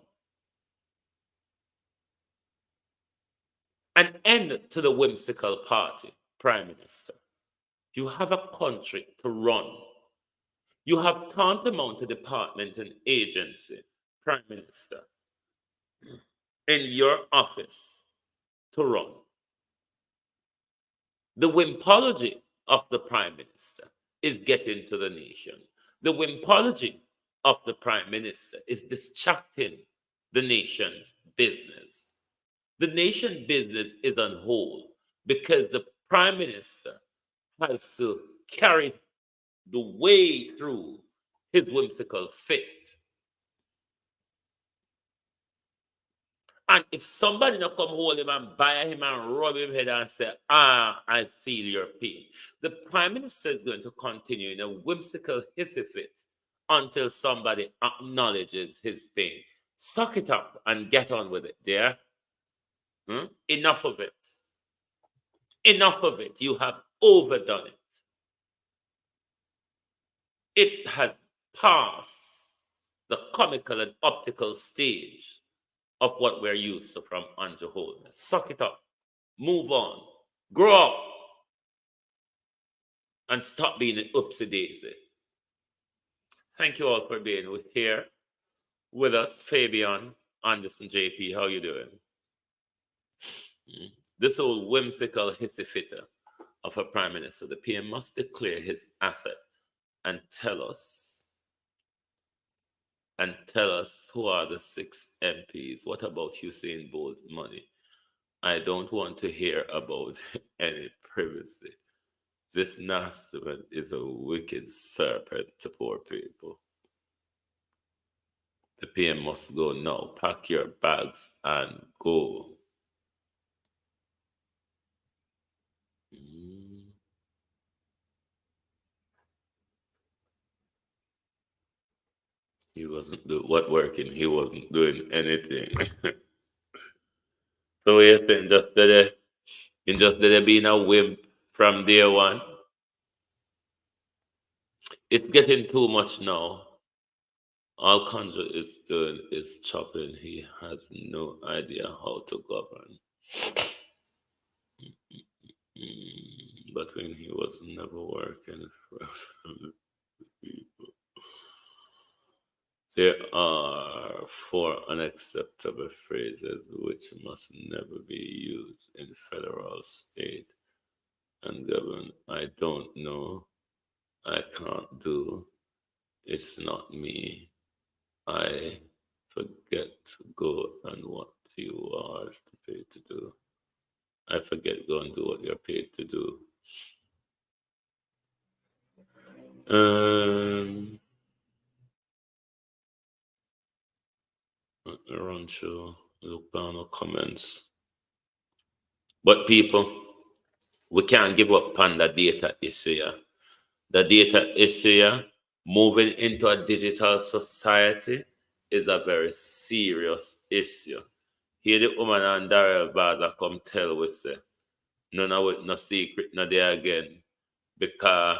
An end to the whimsical party, Prime Minister. You have a country to run. You have tantamount to department and agency, Prime Minister, in your office to run. The wimpology of the Prime Minister is getting to the nation. The wimpology of the Prime Minister is distracting the nation's business. The nation business is on hold because the Prime Minister has to carry the way through his whimsical fit. And if somebody not come hold him and buy him and rub him head and say, I feel your pain, the Prime Minister is going to continue in a whimsical hissy fit until somebody acknowledges his pain. Suck it up and get on with it, dear. Enough of it. Enough of it. You have overdone it. It has passed the comical and optical stage of what we're used to from Andrew Holness. Suck it up. Move on. Grow up. And stop being an oopsie daisy. Thank you all for being here with us. Fabian, Anderson, JP, how you doing? This old whimsical hissy fitter of a Prime Minister, the PM must declare his asset and tell us who are the 6 MPs. What about Usain Bolt money? I don't want to hear about any privacy. This nasty man is a wicked serpent to poor people. The PM must go now. Pack your bags and go. He wasn't doing what working. He wasn't doing anything. So we think just today, You just did it being a whip from day one. It's getting too much now. All Conjure is doing is chopping. He has no idea how to govern. But when he was never working for people, there are 4 unacceptable phrases which must never be used in federal, state, and government. I don't know. I can't do. It's not me. I forget to go and what you are paid to do. I forget go and do what you're paid to do. Run show, look down on comments. But people, we can't give up on the data issue. Yeah? The data issue, yeah, moving into a digital society is a very serious issue. Here the woman and Daryl Bada come tell we say, none of it, no secret, no there again. Because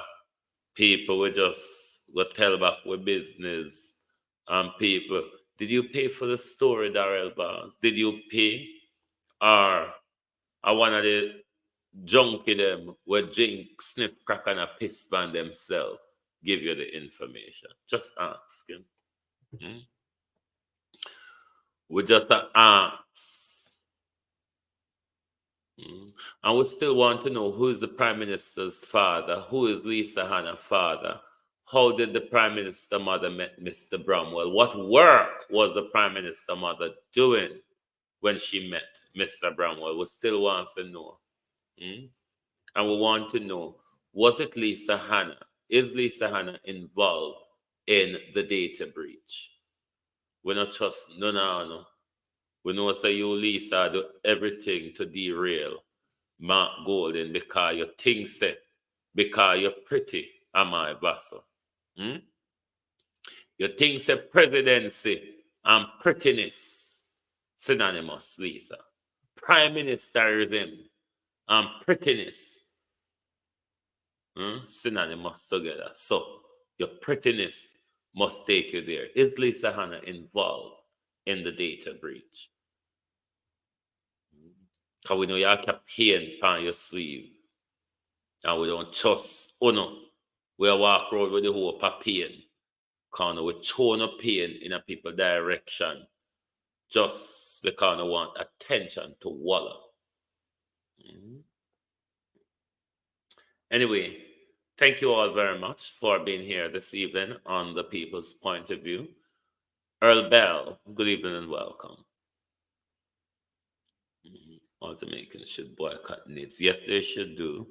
people will just go tell back with business and people. Did you pay for the story, Daryl Bars? Did you pay? Or I one of the junkie them where drink, sniff, crack, and a piss by themselves give you the information. Just ask him. We just ask. And we still want to know who is the Prime Minister's father, who is Lisa Hanna's father, how did the Prime Minister mother met Mr. Bramwell, what work was the Prime Minister mother doing when she met Mr. Bramwell. We still want to know. And we want to know, was it Lisa Hanna? Is Lisa Hanna involved in the data breach? We not trust no. We know say you, Lisa, do everything to derail Mark Golden because you think say, because you're pretty, am I vassal? You think say presidency and prettiness synonymous, Lisa. Prime Ministerism and prettiness synonymous together. So your prettiness must take you there. Is Lisa Hanna involved in the data breach? Because we know you have a pain on your sleeve. And we don't trust no. We walk road with the hope of pain. Because we throw no pain in a people's direction. Just because we want attention to wallow. Anyway, thank you all very much for being here this evening on the People's Point of View. Earl Bell, good evening and welcome. All Jamaicans should boycott NIDS. Yes, they should do.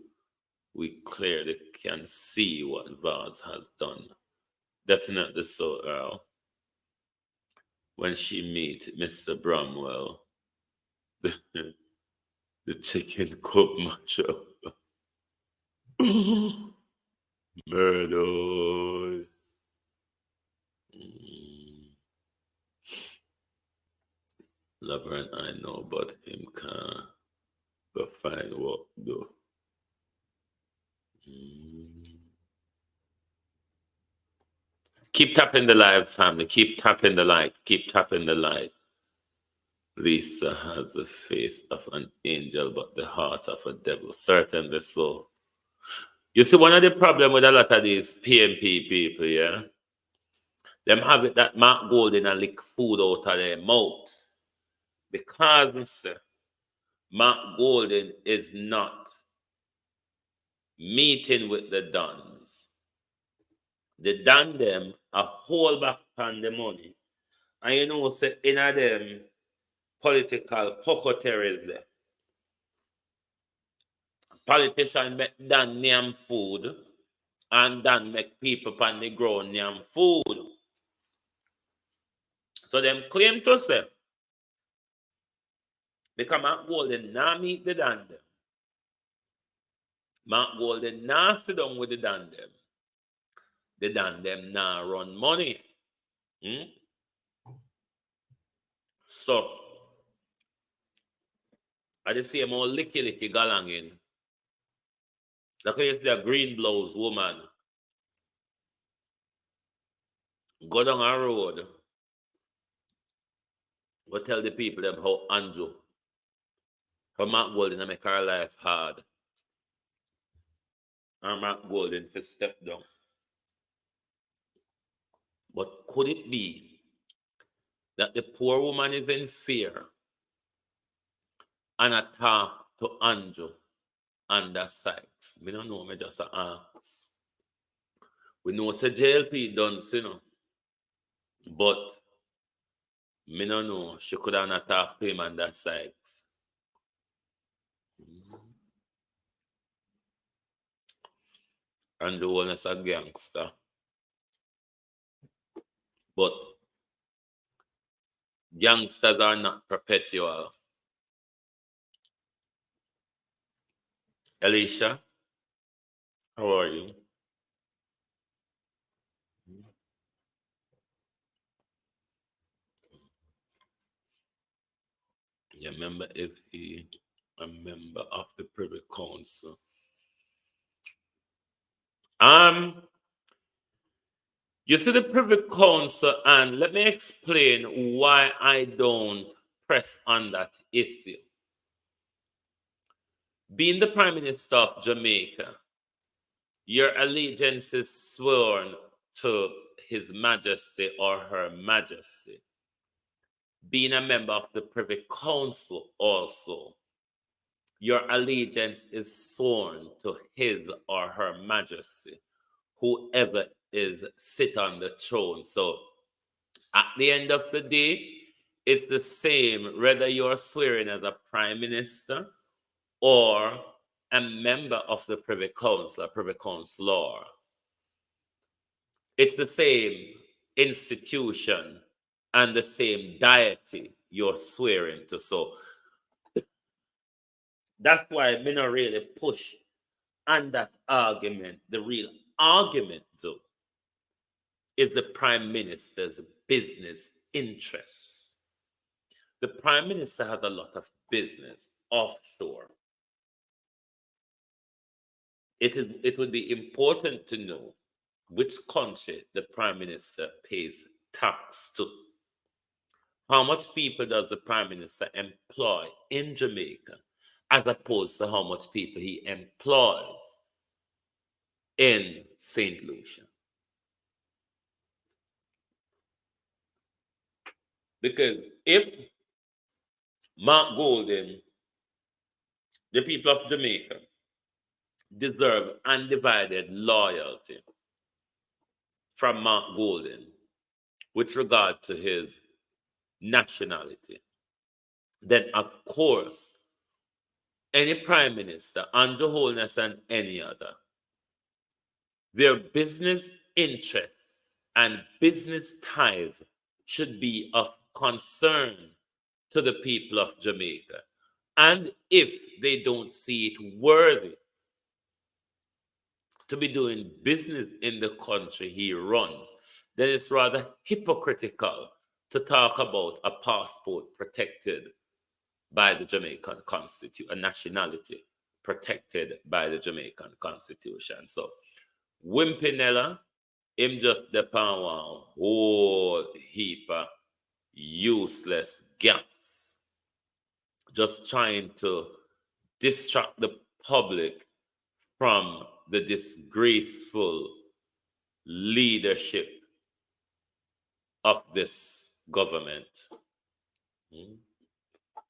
We clearly can see what Vaz has done. Definitely so, Earl. When she meet Mr. Bramwell, the chicken cook mashup. Murder. Lover and I know, but him can't go find what do. Keep tapping the live, family. Keep tapping the light. Keep tapping the light. Lisa has the face of an angel, but the heart of a devil. Certainly so. You see, one of the problems with a lot of these PNP people, yeah, them have it that Mark Golden and lick food out of their mouth. Because Mark Golden is not meeting with the Dons. The Don them a hold back on the money. And you know, say in a them political pocoteries there. Politicians make Dan name food and Dan make people on the ground name food. So them claim to say, because Mark Golden now meet the Dan them. Mark Golden now sit down with the Dan them. The Dan them now run money. So, I just see a more licky galangin. Like you see a green blouse woman go down a road, go tell the people them how Andrew, how Mark Golden make her life hard. And Mark Golden for step down. But could it be that the poor woman is in fear and attack to Andrew under Sykes? We don't know, me just ask. We know say JLP done, you know. But me don't know, she could have attacked him under Sykes. Andrew was a gangster. But gangsters are not perpetual. Alicia, how are you? You remember if he a member of the Privy Council? You see the Privy Council, and let me explain why I don't press on that issue. Being the Prime Minister of Jamaica, your allegiance is sworn to His Majesty or Her Majesty. Being a member of the Privy Council also, your allegiance is sworn to His or Her Majesty, whoever is sit on the throne. So at the end of the day, it's the same whether you're swearing as a Prime Minister or a member of the Privy Council, a Privy Councilor. It's the same institution and the same deity you're swearing to. So that's why me not really push on that argument. The real argument, though, is the Prime Minister's business interests. The Prime Minister has a lot of business offshore. It would be important to know which country the Prime Minister pays tax to. How much people does the Prime Minister employ in Jamaica, as opposed to how much people he employs in St. Lucia? Because if Mark Golden, the people of Jamaica, deserve undivided loyalty from Mark Golden with regard to his nationality, then of course, any Prime Minister, Andrew Holness and any other, their business interests and business ties should be of concern to the people of Jamaica. And if they don't see it worthy to be doing business in the country he runs, then it's rather hypocritical to talk about a passport protected by the Jamaican Constitution, a nationality protected by the Jamaican Constitution. So, Wimpinella, him just depend one whole heap of useless gaps, just trying to distract the public from the disgraceful leadership of this government. You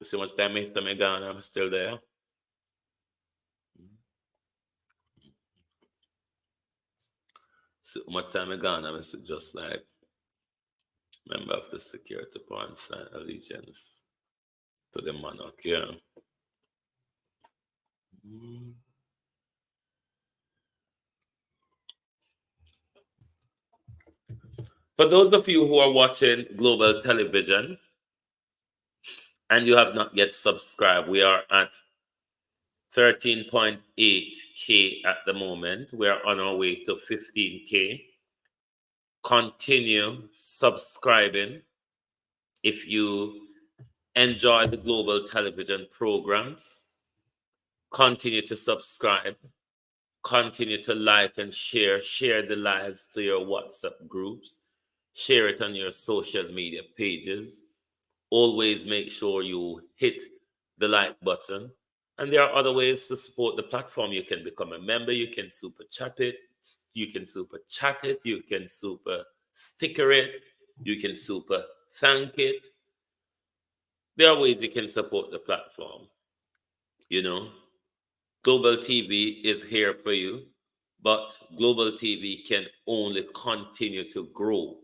see how much time I'm gone, I'm still there. So much time I'm gone, I'm just like member of the security point, sign allegiance to the monarch, yeah. For those of you who are watching Global Television and you have not yet subscribed, we are at 13.8K at the moment. We are on our way to 15K. Continue subscribing if you enjoy the Global Television programs. Continue to subscribe. Continue to like and share. Share the lives to your WhatsApp groups. Share it on your social media pages. Always make sure you hit the like button. And there are other ways to support the platform. You can become a member. You can super chat it. You can super chat it. You can super sticker it. You can super thank it. There are ways you can support the platform. You know, Global TV is here for you, but Global TV can only continue to grow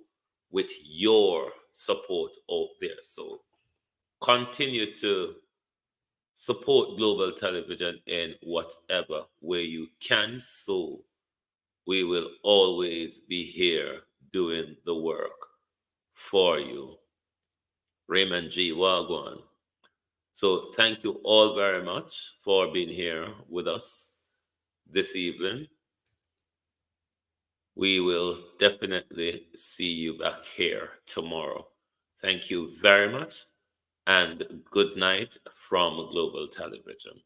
with your support out there. So continue to support Global Television in whatever way you can, so we will always be here doing the work for you. Raymond G. Wagwan. So thank you all very much for being here with us this evening. We will definitely see you back here tomorrow. Thank you very much, and good night from Global Television.